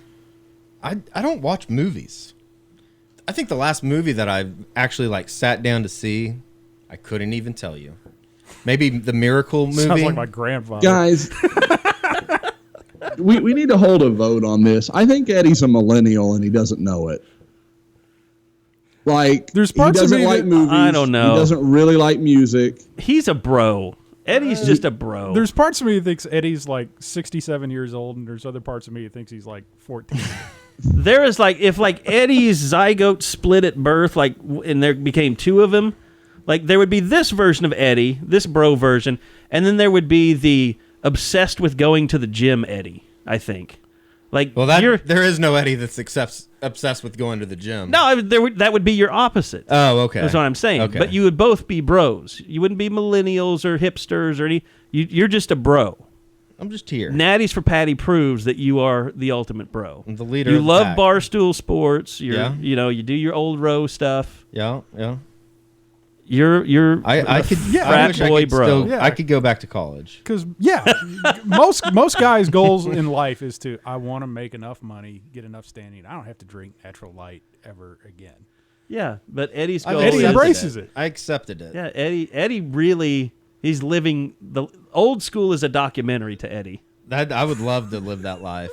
I don't watch movies. I think the last movie that I actually sat down to see, I couldn't even tell you. Maybe the Miracle movie. Sounds like my grandfather. Guys, we need to hold a vote on this. I think Eddie's a millennial, and he doesn't know it. There's he parts of doesn't me like that- movies. I don't know. He doesn't really like music. He's a bro. Eddie's just a bro. There's parts of me that thinks Eddie's 67 years old, and there's other parts of me that thinks he's 14. There is if Eddie's zygote split at birth, and there became two of him. There would be this version of Eddie, this bro version, and then there would be the obsessed with going to the gym Eddie, I think. Well, there is no Eddie that's obsessed with going to the gym. No, that would be your opposite. Oh, okay. That's what I'm saying. Okay. But you would both be bros. You wouldn't be millennials or hipsters or any. You're just a bro. I'm just here. Natties for Patty proves that you are the ultimate bro. I'm the leader You of the love pack. Barstool Sports. Yeah. You do your old row stuff. Yeah. You're I could. I frat wish I boy could bro. still- Yeah. I could go back to college. Because most guys' goals in life is I want to make enough money, get enough standing. I don't have to drink natural light ever again. Yeah, but Eddie's goal. Eddie is- embraces it. I accepted it. Yeah, Eddie really. He's living the old school is a documentary to Eddie. I would love to live that life.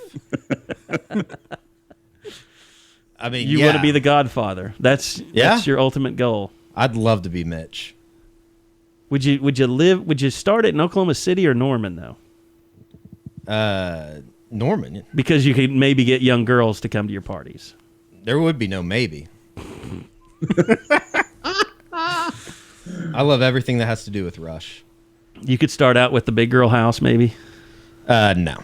I mean, You want to be the Godfather. That's your ultimate goal. I'd love to be Mitch. Would you start it in Oklahoma City or Norman though? Norman. Because you could maybe get young girls to come to your parties. There would be no maybe. I love everything that has to do with Rush. You could start out with the big girl house maybe. No.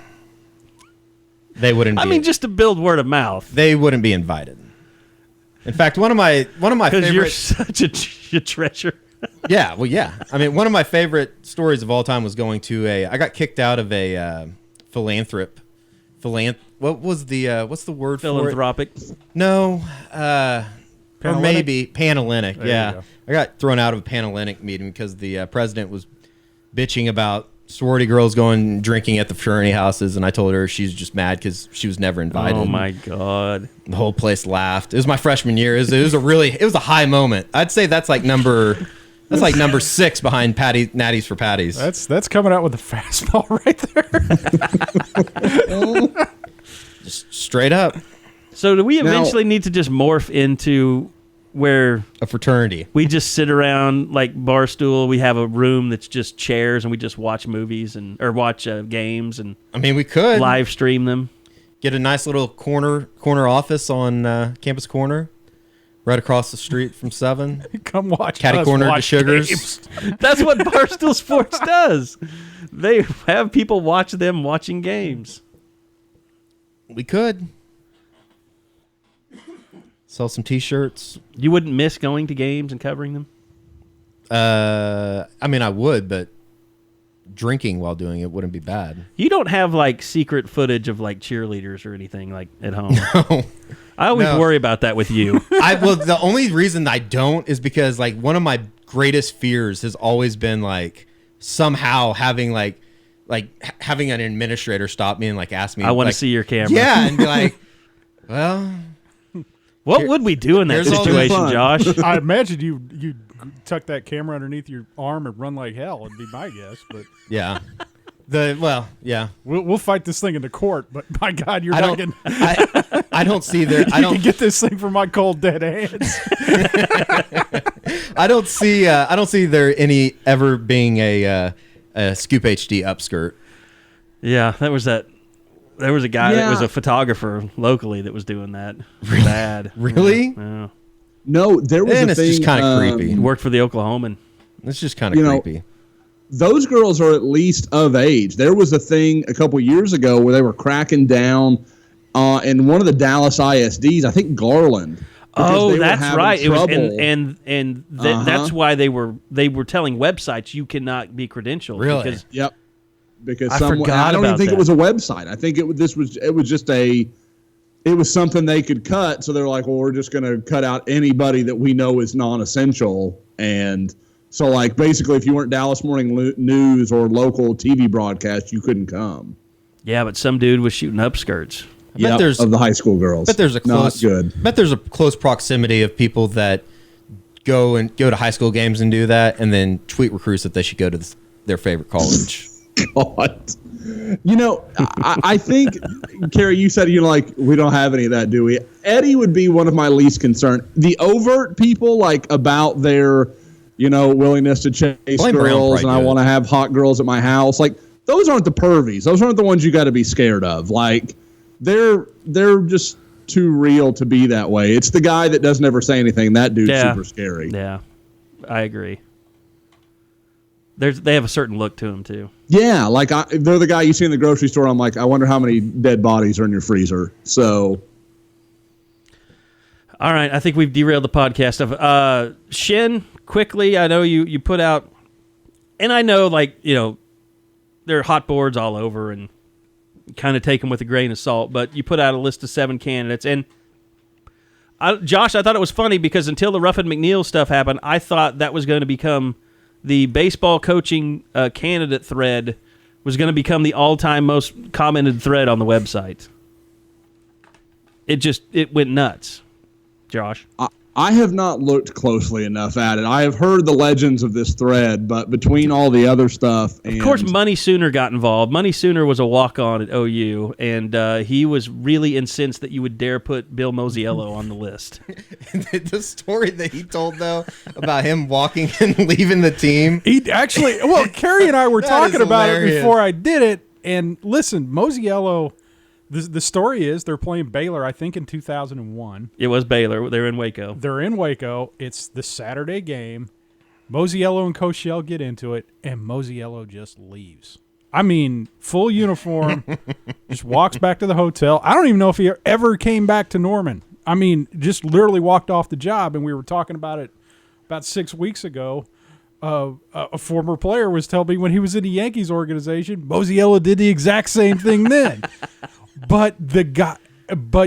They wouldn't. I mean, just to build word of mouth. They wouldn't be invited. In fact, one of my Because you're favorite. such a treasure. Yeah, well, yeah. I mean, one of my favorite stories of all time was going to I got kicked out of a What was the what's the word for it? Philanthropic. No, or Panhellenic? maybe Panhellenic. There you Yeah, go. I got thrown out of a Panhellenic meeting because the president was bitching about sorority girls going drinking at the fraternity houses, and I told her she's just mad because she was never invited. Oh my God. The whole place laughed. It was my freshman year. It was a high moment. I'd say that's like number 6 behind Natties for Patties. That's coming out with the fastball right there. Just straight up. So do we eventually need to just morph into where a fraternity. We just sit around like Barstool. We have a room that's just chairs, and we just watch movies or watch games, and I mean, we could live stream them. Get a nice little corner office on Campus Corner, right across the street from 7. Come watch Catty us corner to watch Sugars. games. That's what Barstool Sports does. They have people watch them watching games. We could sell some T-shirts. You wouldn't miss going to games and covering them? I mean, I would, but drinking while doing it wouldn't be bad. You don't have like secret footage of like cheerleaders or anything like at home. No. I always worry about that with you. Well, the only reason I don't is because like one of my greatest fears has always been like somehow having like having an administrator stop me and like ask me, I want to like, see your camera. Yeah, and be like, well, what would we do in that situation, Josh? I imagine you tuck that camera underneath your arm and run like hell. Would be my guess, but yeah. Yeah. We'll fight this thing in the court. But my God, you're not getting. I don't see there. You can get this thing from my cold dead hands. I don't see there any ever being a Scoop HD upskirt. Yeah, there was a guy that was a photographer locally that was doing that. Bad. Really? Yeah. No, there was and a it's thing. Just kind of creepy. He worked for the Oklahoman. It's just kind of creepy. Those girls are at least of age. There was a thing a couple years ago where they were cracking down in one of the Dallas ISDs, I think Garland. Oh, that's right. Trouble. It was that's why they were telling websites you cannot be credentialed. Really? Yep. Because I don't even think it was a website. I think it was something they could cut. So they're like, well, we're just going to cut out anybody that we know is non-essential. And so, like, basically, if you weren't Dallas Morning News or local TV broadcast, you couldn't come. Yeah, but some dude was shooting upskirts. Yeah, of the high school girls. Bet there's a close. Not good. Bet there's a close proximity of people that go to high school games and do that, and then tweet recruits that they should go to their favorite college. God. You know, I think, Carey, you said, we don't have any of that, do we? Eddie would be one of my least concerned. The overt people, like, about their, willingness to chase girls and I want to have hot girls at my house, like, those aren't the pervies. Those aren't the ones you got to be scared of. Like, they're just too real to be that way. It's the guy that doesn't ever say anything. That dude's super scary. Yeah, I agree. They have a certain look to them, too. Yeah, like they're the guy you see in the grocery store. I'm like, I wonder how many dead bodies are in your freezer. So, all right, I think we've derailed the podcast stuff. Shin, quickly, I know you put out, and I know, there are hot boards all over, and kind of take them with a grain of salt, but you put out a list of 7 candidates, and Josh, I thought it was funny because until the Ruffin McNeill stuff happened, I thought that was going to become the baseball coaching candidate thread was going to become the all-time most commented thread on the website. It went nuts. Josh? I have not looked closely enough at it. I have heard the legends of this thread, but between all the other stuff... Of course, Money Sooner got involved. Money Sooner was a walk-on at OU, and he was really incensed that you would dare put Bill Mosiello on the list. The story that he told, though, about him walking and leaving the team... He actually... Well, Carey and I were talking about it before I did it, and listen, Mosiello... The story is they're playing Baylor, I think, in 2001. It was Baylor. They're in Waco. It's the Saturday game. Mosiello and Koshel get into it, and Mosiello just leaves. I mean, full uniform, just walks back to the hotel. I don't even know if he ever came back to Norman. I mean, just literally walked off the job, and we were talking about it about 6 weeks ago. A former player was telling me when he was in the Yankees organization, Mosiello did the exact same thing then. But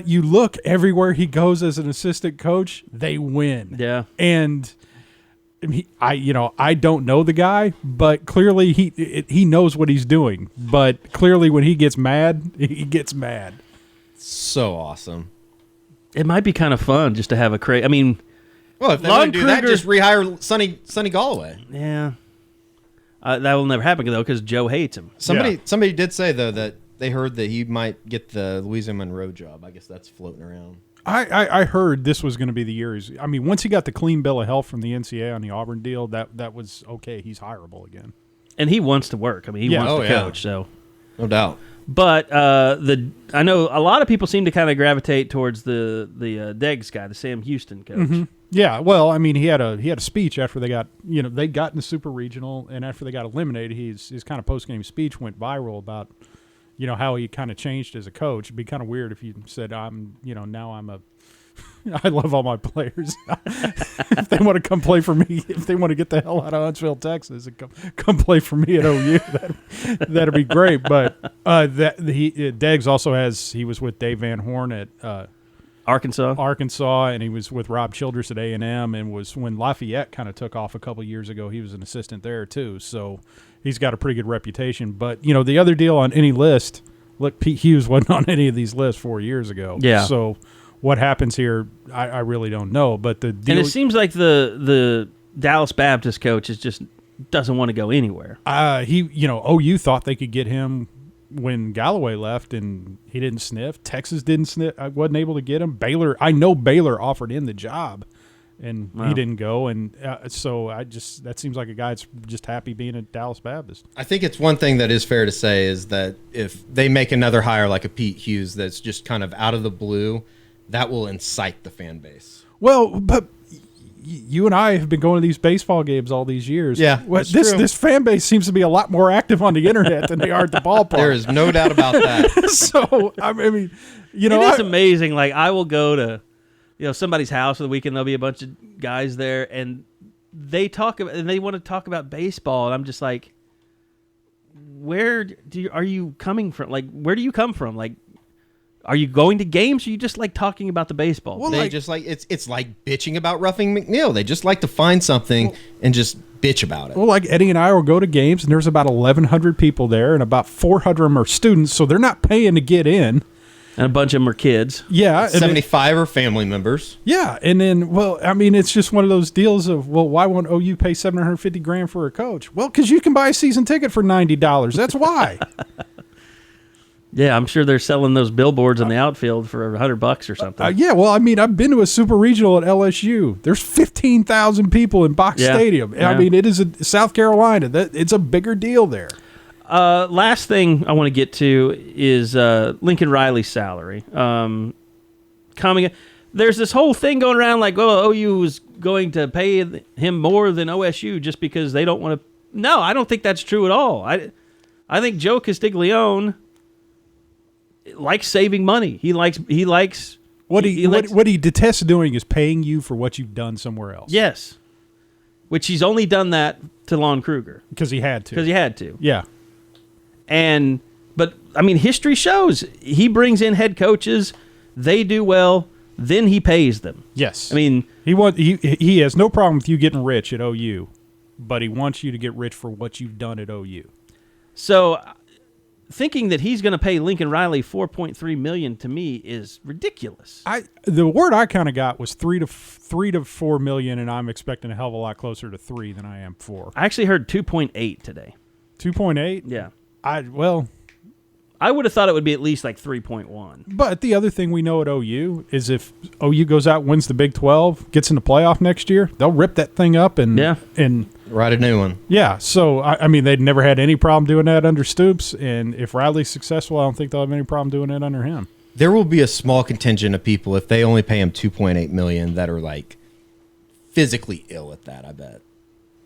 you look everywhere he goes as an assistant coach, they win. Yeah. And I don't know the guy, but clearly he knows what he's doing. But clearly when he gets mad, he gets mad. So awesome. It might be kind of fun just to have a crazy. I mean, well, if they want to do that, just rehire Sonny Galloway. Yeah. That will never happen though because Joe hates him. Somebody did say though that they heard that he might get the Louisiana Monroe job. I guess that's floating around. I heard this was going to be the year. Once he got the clean bill of health from the NCAA on the Auburn deal, that was okay. He's hireable again. And he wants to work. He wants to coach. So no doubt. But I know a lot of people seem to kind of gravitate towards the Deggs guy, the Sam Houston coach. Mm-hmm. Yeah, well, he had a speech after they got they got in the Super Regional, and after they got eliminated, his kind of post game speech went viral about how he kind of changed as a coach. It'd be kind of weird if you said I love all my players. If they want to come play for me, if they want to get the hell out of Huntsville, Texas, and come play for me at OU, that'd be great. But Deggs also he was with Dave Van Horn at Arkansas, and he was with Rob Childress at A&M, and was when Lafayette kind of took off a couple years ago. He was an assistant there too, so he's got a pretty good reputation. But the other deal on any list, look, Pete Hughes wasn't on any of these lists 4 years ago. Yeah, so. What happens here, I really don't know. But the deal, and it seems like the Dallas Baptist coach just doesn't want to go anywhere. OU thought they could get him when Galloway left, and he didn't sniff. Texas didn't sniff. I wasn't able to get him. I know Baylor offered him the job, and he didn't go. And so that seems like a guy that's just happy being at Dallas Baptist. I think it's one thing that is fair to say is that if they make another hire like a Pete Hughes that's just kind of out of the blue, that will incite the fan base. Well, but you and I have been going to these baseball games all these years. Yeah, this fan base seems to be a lot more active on the internet than they are at the ballpark. There is no doubt about that. So, it is amazing. Like, I will go to somebody's house for the weekend. There'll be a bunch of guys there, and they want to talk about baseball, and I'm just like, are you coming from? Like, where do you come from? Like, are you going to games, or you just like talking about the baseball? Well, it's like bitching about Ruffin McNeill. They just like to find something and just bitch about it. Well, like Eddie and I will go to games, and there's about 1,100 people there, and about 400 of them are students, so they're not paying to get in. And a bunch of them are kids. Yeah. 75 are family members. Yeah, and then, it's just one of those deals of, why won't OU pay $750,000 for a coach? Well, because you can buy a season ticket for $90. That's why. Yeah, I'm sure they're selling those billboards in the outfield for $100 or something. Yeah, well, I've been to a Super Regional at LSU. There's 15,000 people in Box Stadium. Yeah. It is South Carolina. It's a bigger deal there. Last thing I want to get to is Lincoln Riley's salary. There's this whole thing going around like, OU is going to pay him more than OSU just because they don't want to. No, I don't think that's true at all. I think Joe Castiglione likes saving money. He likes what he detests doing is paying you for what you've done somewhere else. Yes, which he's only done that to Lon Kruger because he had to. Yeah, but history shows he brings in head coaches, they do well, then he pays them. Yes, he has no problem with you getting rich at OU, but he wants you to get rich for what you've done at OU. So, thinking that he's going to pay Lincoln Riley $4.3 million to me is ridiculous. The word I kind of got was $3 to $4 million, and I'm expecting a hell of a lot closer to 3 than I am 4. I actually heard 2.8 today. 2.8? Yeah. I would have thought it would be at least like 3.1. But the other thing we know at OU is if OU goes out, wins the Big 12, gets in the playoff next year, they'll rip that thing up and write a new one. Yeah. So they'd never had any problem doing that under Stoops, and if Riley's successful, I don't think they'll have any problem doing it under him. There will be a small contingent of people if they only pay him $2.8 million that are like physically ill at that. I bet,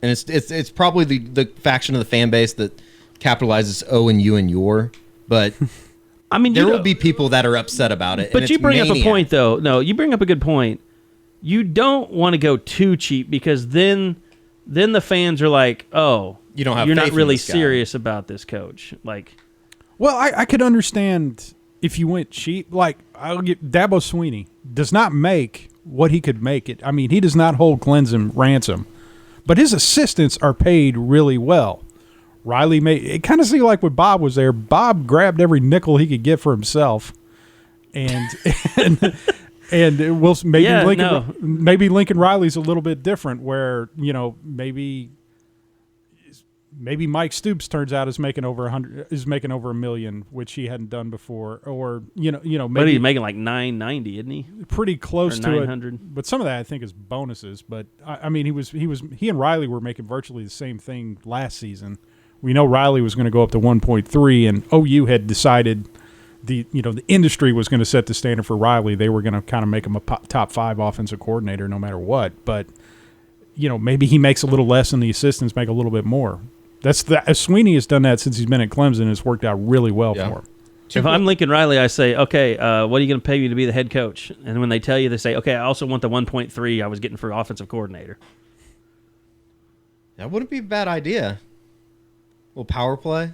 and it's probably the faction of the fan base that capitalizes O and U and your. But there will be people that are upset about it. But you bring up a point, though. No, you bring up a good point. You don't want to go too cheap because then the fans are like, "Oh, you're not really serious about this coach." Like, well, I could understand if you went cheap. Like, I'll get Dabo Swinney does not make what he could make it. He does not hold Clemson ransom, but his assistants are paid really well. Riley it kind of seemed like when Bob was there, Bob grabbed every nickel he could get for himself, and maybe Lincoln Riley's a little bit different, where maybe maybe Mike Stoops turns out is making over $1 million, which he hadn't done before, or maybe. But he's making like $990, isn't he? Pretty close or to 900. it. But some of that I think is bonuses. But I mean, he and Riley were making virtually the same thing last season. We know Riley was going to go up to 1.3, and OU had decided the industry was going to set the standard for Riley. They were going to kind of make him a top 5 offensive coordinator no matter what. But maybe he makes a little less and the assistants make a little bit more. Sweeney has done that since he's been at Clemson, and it's worked out really well for him. If I'm Lincoln Riley, I say, okay, what are you going to pay me to be the head coach? And when they tell you, they say, okay, I also want the 1.3 I was getting for offensive coordinator. That wouldn't be a bad idea. A little power play.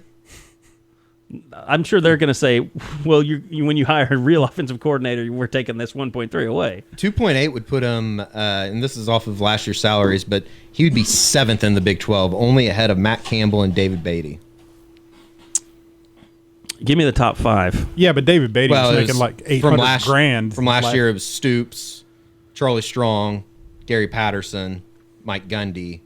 I'm sure they're going to say, well, when you hire a real offensive coordinator, we're taking this 1.3 away. 2.8 would put him, and this is off of last year's salaries, but he would be 7th in the Big 12, only ahead of Matt Campbell and David Beatty. Give me the top 5. Yeah, but David Beatty was making like $800,000 from last year. It was Stoops, Charlie Strong, Gary Patterson, Mike Gundy,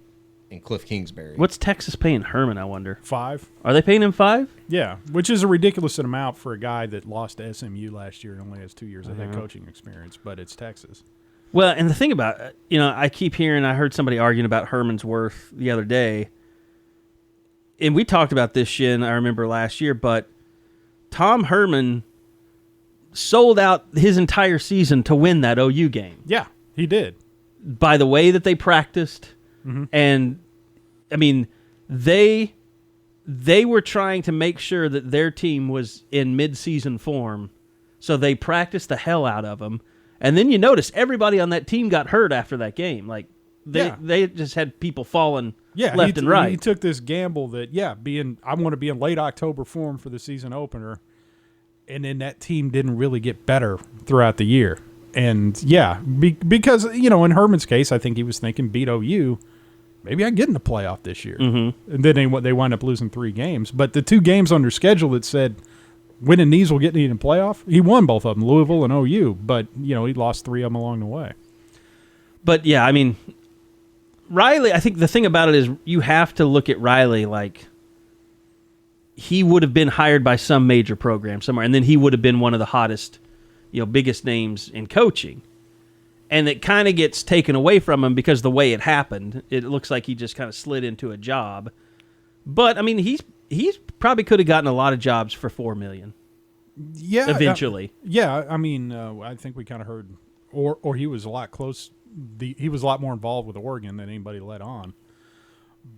and Cliff Kingsbury. What's Texas paying Herman, I wonder? 5. Are they paying him 5? Yeah, which is a ridiculous amount for a guy that lost to SMU last year and only has 2 years of head coaching experience, but it's Texas. Well, and the thing about it, I keep hearing, I heard somebody arguing about Herman's worth the other day, and we talked about this shit, I remember last year, but Tom Herman sold out his entire season to win that OU game. Yeah, he did. By the way that they practiced, and I mean, they were trying to make sure that their team was in mid-season form, so they practiced the hell out of them. And then you notice everybody on that team got hurt after that game. Like they just had people falling left and right. He took this gamble that I want to be in late October form for the season opener, and then that team didn't really get better throughout the year. And because in Herman's case, I think he was thinking beat OU. Maybe I get in the playoff this year. Mm-hmm. And then they wind up losing 3 games. But the 2 games on their schedule that said winning these will get you in the playoff, he won both of them, Louisville and OU. But, he lost 3 of them along the way. But, yeah, I mean, Riley, I think the thing about it is you have to look at Riley like he would have been hired by some major program somewhere, and then he would have been one of the hottest, biggest names in coaching. And it kind of gets taken away from him because the way it happened, it looks like he just kind of slid into a job. But I mean, he's probably could have gotten a lot of jobs for $4 million. Yeah, eventually. I mean, I think we kind of heard, or he was a lot close. He was a lot more involved with Oregon than anybody let on.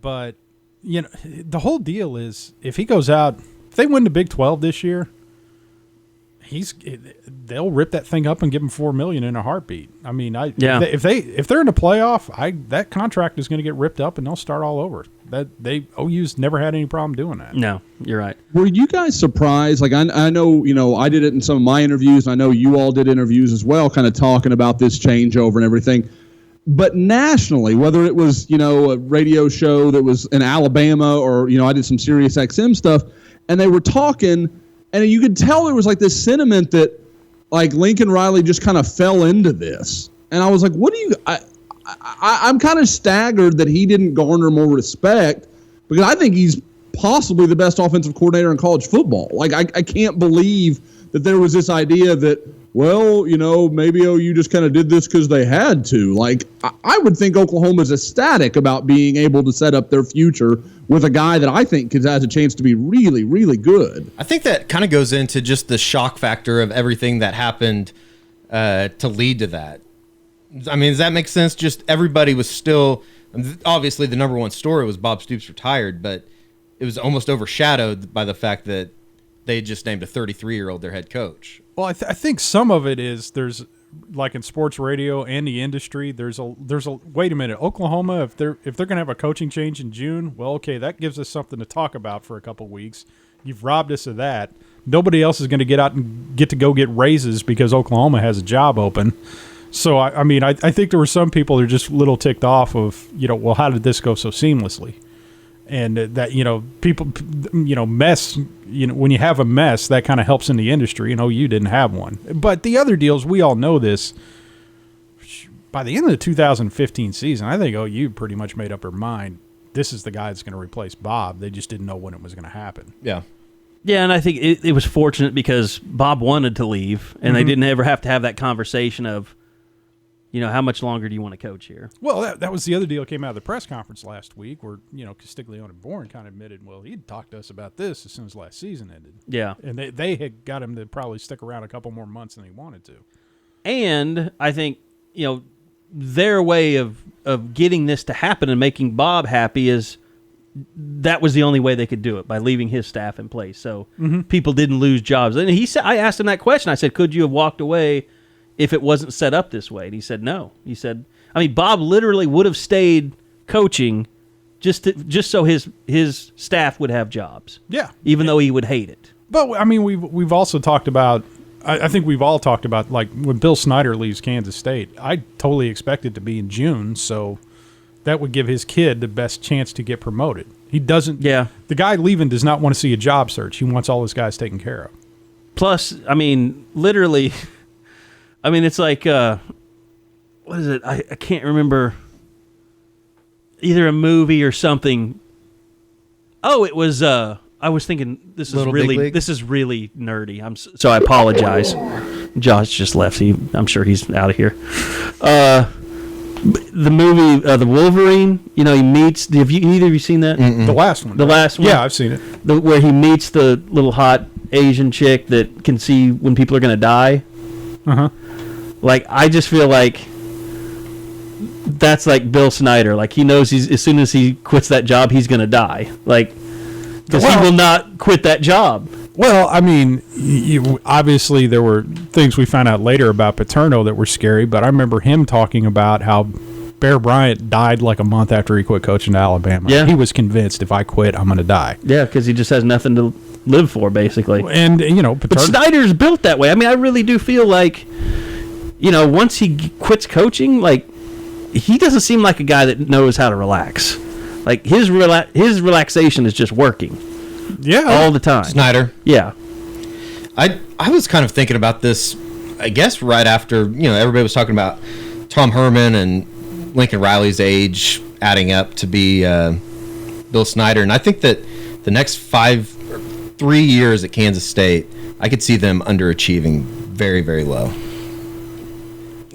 But the whole deal is if he goes out, if they win the Big 12 this year, they'll rip that thing up and give him $4 million in a heartbeat. I mean, if they're in the playoff, that contract is going to get ripped up and they'll start all over. OU's never had any problem doing that. No, you're right. Were you guys surprised? Like I know, I did it in some of my interviews. And I know you all did interviews as well, kind of talking about this changeover and everything. But nationally, whether it was a radio show that was in Alabama or I did some Sirius XM stuff, and they were talking. And you could tell there was like this sentiment that like Lincoln Riley just kind of fell into this. And I was like, I'm kind of staggered that he didn't garner more respect because I think he's possibly the best offensive coordinator in college football. Like I can't believe that there was this idea that, well, maybe OU just kind of did this because they had to. Like I would think Oklahoma's ecstatic about being able to set up their future with a guy that I think has a chance to be really, really good. I think that kind of goes into just the shock factor of everything that happened to lead to that. I mean, does that make sense? Just everybody was still, obviously the number one story was Bob Stoops retired, but it was almost overshadowed by the fact that they just named a 33-year-old their head coach. Well, I think some of it is there's like in sports radio and the industry. There's a wait a minute, Oklahoma. If they're going to have a coaching change in June, well, okay, that gives us something to talk about for a couple weeks. You've robbed us of that. Nobody else is going to get out and get raises because Oklahoma has a job open. So I mean, I think there were some people that are just a little ticked off of well, how did this go so seamlessly? And that people mess when you have a mess that kind of helps in the industry. You didn't have one, but the other deals we all know this. By the end of the 2015 season, I think OU pretty much made up her mind this is the guy that's going to replace Bob. They just didn't know when it was going to happen. Yeah. Yeah, and I think it was fortunate because Bob wanted to leave, and they didn't ever have to have that conversation of, how much longer do you want to coach here? Well, that was the other deal that came out of the press conference last week where, Castiglione and Bourne kind of admitted, well, he'd talked to us about this as soon as last season ended. Yeah. And they had got him to probably stick around a couple more months than he wanted to. And I think, their way of getting this to happen and making Bob happy is that was the only way they could do it, by leaving his staff in place. So people didn't lose jobs. And he said, I asked him that question. I said, could you have walked away if it wasn't set up this way? And he said, no. He said, Bob literally would have stayed coaching just so his staff would have jobs. Yeah. Even though he would hate it. But, we've also talked about, I think we've all talked about, like, when Bill Snyder leaves Kansas State, I totally expect it to be in June, so that would give his kid the best chance to get promoted. He doesn't. Yeah. The guy leaving does not want to see a job search. He wants all his guys taken care of. Plus, literally, it's like, what is it? I can't remember. Either a movie or something. Oh, it was. I was thinking this is really nerdy. So I apologize. Josh just left. I'm sure he's out of here. The movie, the Wolverine. He meets. Have either of you seen that? Mm-mm. The last one. The last one. Yeah, I've seen it. Where he meets the little hot Asian chick that can see when people are going to die. Like, I just feel like that's like Bill Snyder. Like, he knows as soon as he quits that job, he's going to die. Like, because he will not quit that job. Well, obviously there were things we found out later about Paterno that were scary, but I remember him talking about how Bear Bryant died like a month after he quit coaching at Alabama. Yeah. He was convinced, if I quit, I'm going to die. Yeah, because he just has nothing to live for, basically. And, Paterno. But Snyder's built that way. I really do feel like, once he quits coaching, like, he doesn't seem like a guy that knows how to relax. Like, his relaxation is just working. Yeah. All the time. Snyder. Yeah. I was kind of thinking about this, I guess, right after, everybody was talking about Tom Herman and Lincoln Riley's age adding up to be Bill Snyder. And I think that the next 3 years at Kansas State, I could see them underachieving very, very low.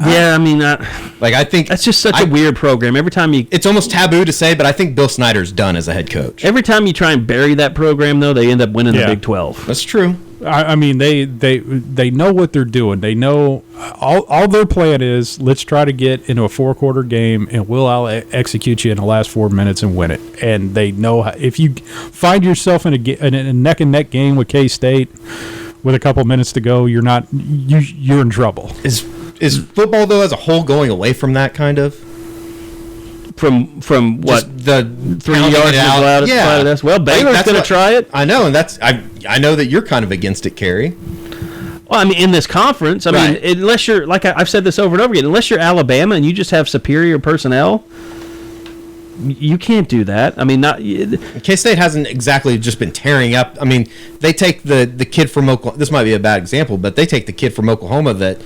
Yeah, I think that's just such a weird program. Every time it's almost taboo to say, but I think Bill Snyder's done as a head coach. Every time you try and bury that program, though, they end up winning the Big 12. That's true. They know what they're doing. They know all their plan is, let's try to get into a 4-quarter game, and we'll execute you in the last 4 minutes and win it. And they know if you find yourself in a neck-and-neck game with K-State with a couple minutes to go, you're in trouble. Is football, though, as a whole going away from that kind of? From what? Just the 3 yards out? Yeah. Well, Baylor's going to try it. I know, and I know that you're kind of against it, Carey. Well, in this conference, unless you're, like I've said this over and over again, unless you're Alabama and you just have superior personnel, you can't do that. K-State hasn't exactly just been tearing up. They take the kid from Oklahoma. This might be a bad example, but they take the kid from Oklahoma that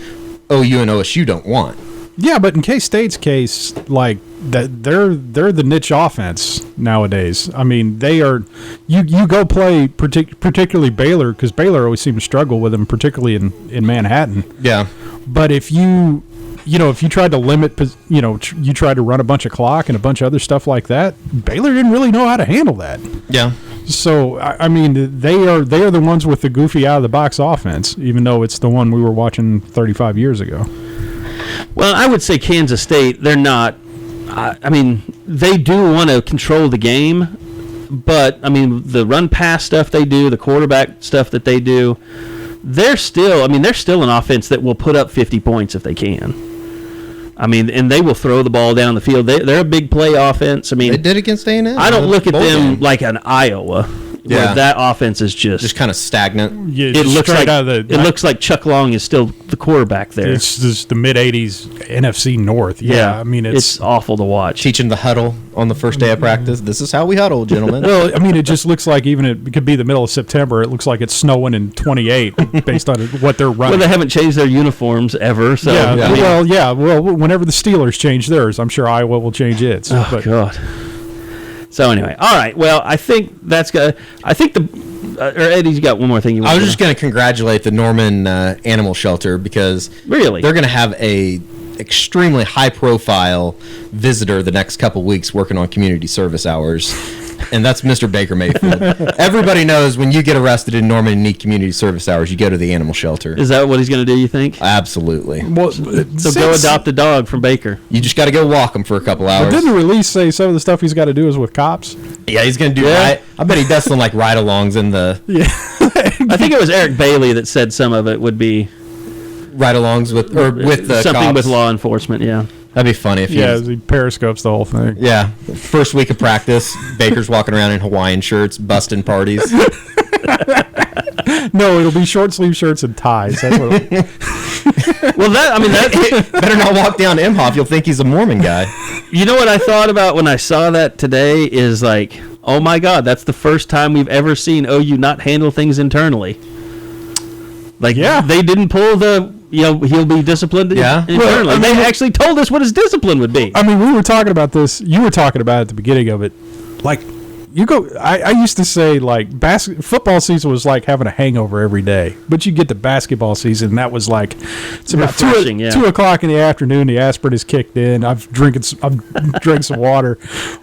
OU and OSU don't want. Yeah, but in K-State's case, like, they're the niche offense nowadays. They are. You go play particularly Baylor, because Baylor always seemed to struggle with them, particularly in Manhattan. Yeah. But if you tried to limit, you tried to run a bunch of clock and a bunch of other stuff like that, Baylor didn't really know how to handle that. Yeah. So they are the ones with the goofy out of the box offense, even though it's the one we were watching 35 years ago. Well, I would say Kansas State, they're not. They do want to control the game, but the run pass stuff they do, the quarterback stuff that they do, they're still an offense that will put up 50 points if they can. And they will throw the ball down the field. They're a big play offense. They did against A&M. I don't look at them like an Iowa, where that offense is just kind of stagnant. Yeah, it looks like Chuck Long is still the quarterback there. It's just the mid-'80s NFC North. Yeah, it's awful to watch. Teaching the huddle on the first day of practice. This is how we huddle, gentlemen. Well, it just looks like even it could be the middle of September. It looks like it's snowing in 28 based on what they're running. Well, they haven't changed their uniforms ever. So Well, whenever the Steelers change theirs, I'm sure Iowa will change its. Oh, God. So anyway, all right. Well, I think that's good. I think or Eddie's got one more thing. I was just going to congratulate the Norman Animal Shelter because really they're going to have a extremely high-profile visitor the next couple weeks working on community service hours, and that's Mr. Baker Mayfield. Everybody knows when you get arrested in Norman and need community service hours, you go to the animal shelter. Is that what he's going to do, you think? Absolutely. Well, so go adopt a dog from Baker. You just got to go walk him for a couple hours. Didn't the release say some of the stuff he's got to do is with cops? Yeah, he's going to do I bet he does some like ride-alongs in the... Yeah. I think it was Eric Bailey that said some of it would be... Ride-alongs with the something cops. With law enforcement, yeah. That'd be funny if he periscopes the whole thing. Yeah. First week of practice, Baker's walking around in Hawaiian shirts, busting parties. No, it'll be short sleeve shirts and ties. That's what Well, that better not walk down Imhoff. You'll think he's a Mormon guy. You know what I thought about when I saw that today is like, oh my God, that's the first time we've ever seen OU not handle things internally. Like, they didn't pull he'll be disciplined internally. Well, they actually told us what his discipline would be. I mean, we were talking about this. You were talking about it at the beginning of it. Like, I used to say, like, football season was like having a hangover every day. But you get to basketball season, and that was like, it's about 2 o'clock in the afternoon, the aspirin is kicked in. I've drank some water,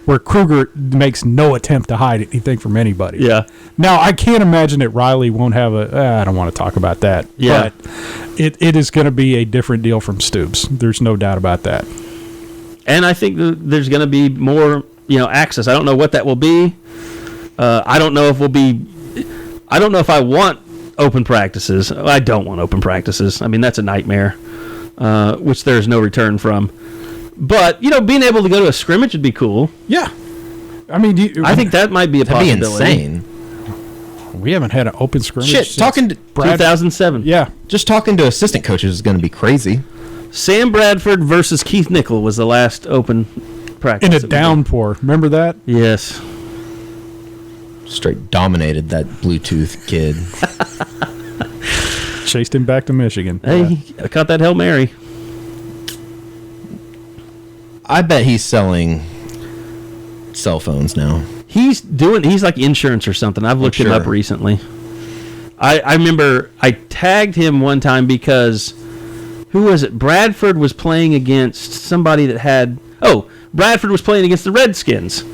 where Kruger makes no attempt to hide anything from anybody. Yeah. Now, I can't imagine that Riley won't have I don't want to talk about that. Yeah. But it is going to be a different deal from Stoops. There's no doubt about that. And I think there's going to be more, access. I don't know what that will be. I don't know if I want open practices. I don't want open practices. I mean, that's a nightmare, which there's no return from. But, being able to go to a scrimmage would be cool. Yeah. I mean, I think that might be a possibility. That'd be insane. We haven't had an open scrimmage since talking to 2007. Yeah. Just talking to assistant coaches is going to be crazy. Sam Bradford versus Keith Nickel was the last open practice. In a downpour. Remember that? Yes. Straight dominated that Bluetooth kid. Chased him back to Michigan. Hey, I caught that Hail Mary. I bet he's selling cell phones now. He's like insurance or something. I've looked him up recently. I remember I tagged him one time because, who was it? Bradford was playing against somebody that had... Oh, Bradford was playing against the Redskins.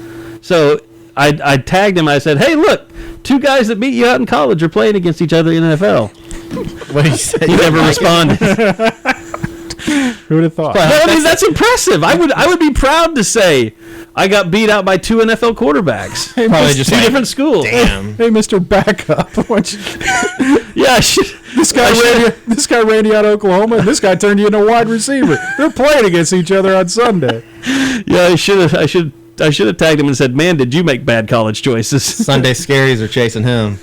So I tagged him. I said, hey, look, 2 guys that beat you out in college are playing against each other in the NFL. What did he say? He never responded. Who would have thought? Well, I mean, that's impressive. I would be proud to say I got beat out by 2 NFL quarterbacks. Hey, probably just 2 different schools. Damn. Hey, Mr. Backup. Yeah, this guy ran you out of Oklahoma, and this guy turned you into a wide receiver. They're playing against each other on Sunday. Yeah, I should have tagged him and said, man, did you make bad college choices? Sunday scaries are chasing him.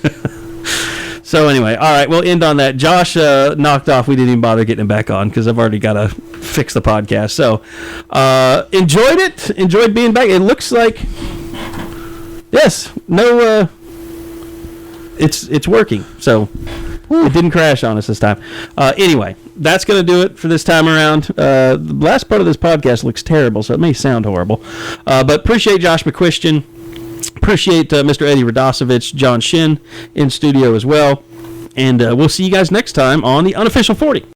So anyway, all right, we'll end on that. Josh knocked off. We didn't even bother getting him back on because I've already got to fix the podcast. So enjoyed it. Enjoyed being back. It looks like, yes, no, it's working. So it didn't crash on us this time. Anyway, that's going to do it for this time around. The last part of this podcast looks terrible, so it may sound horrible. But appreciate Josh McQuistion. Appreciate Mr. Eddie Radosevich, John Shin in studio as well. And we'll see you guys next time on the Unofficial 40.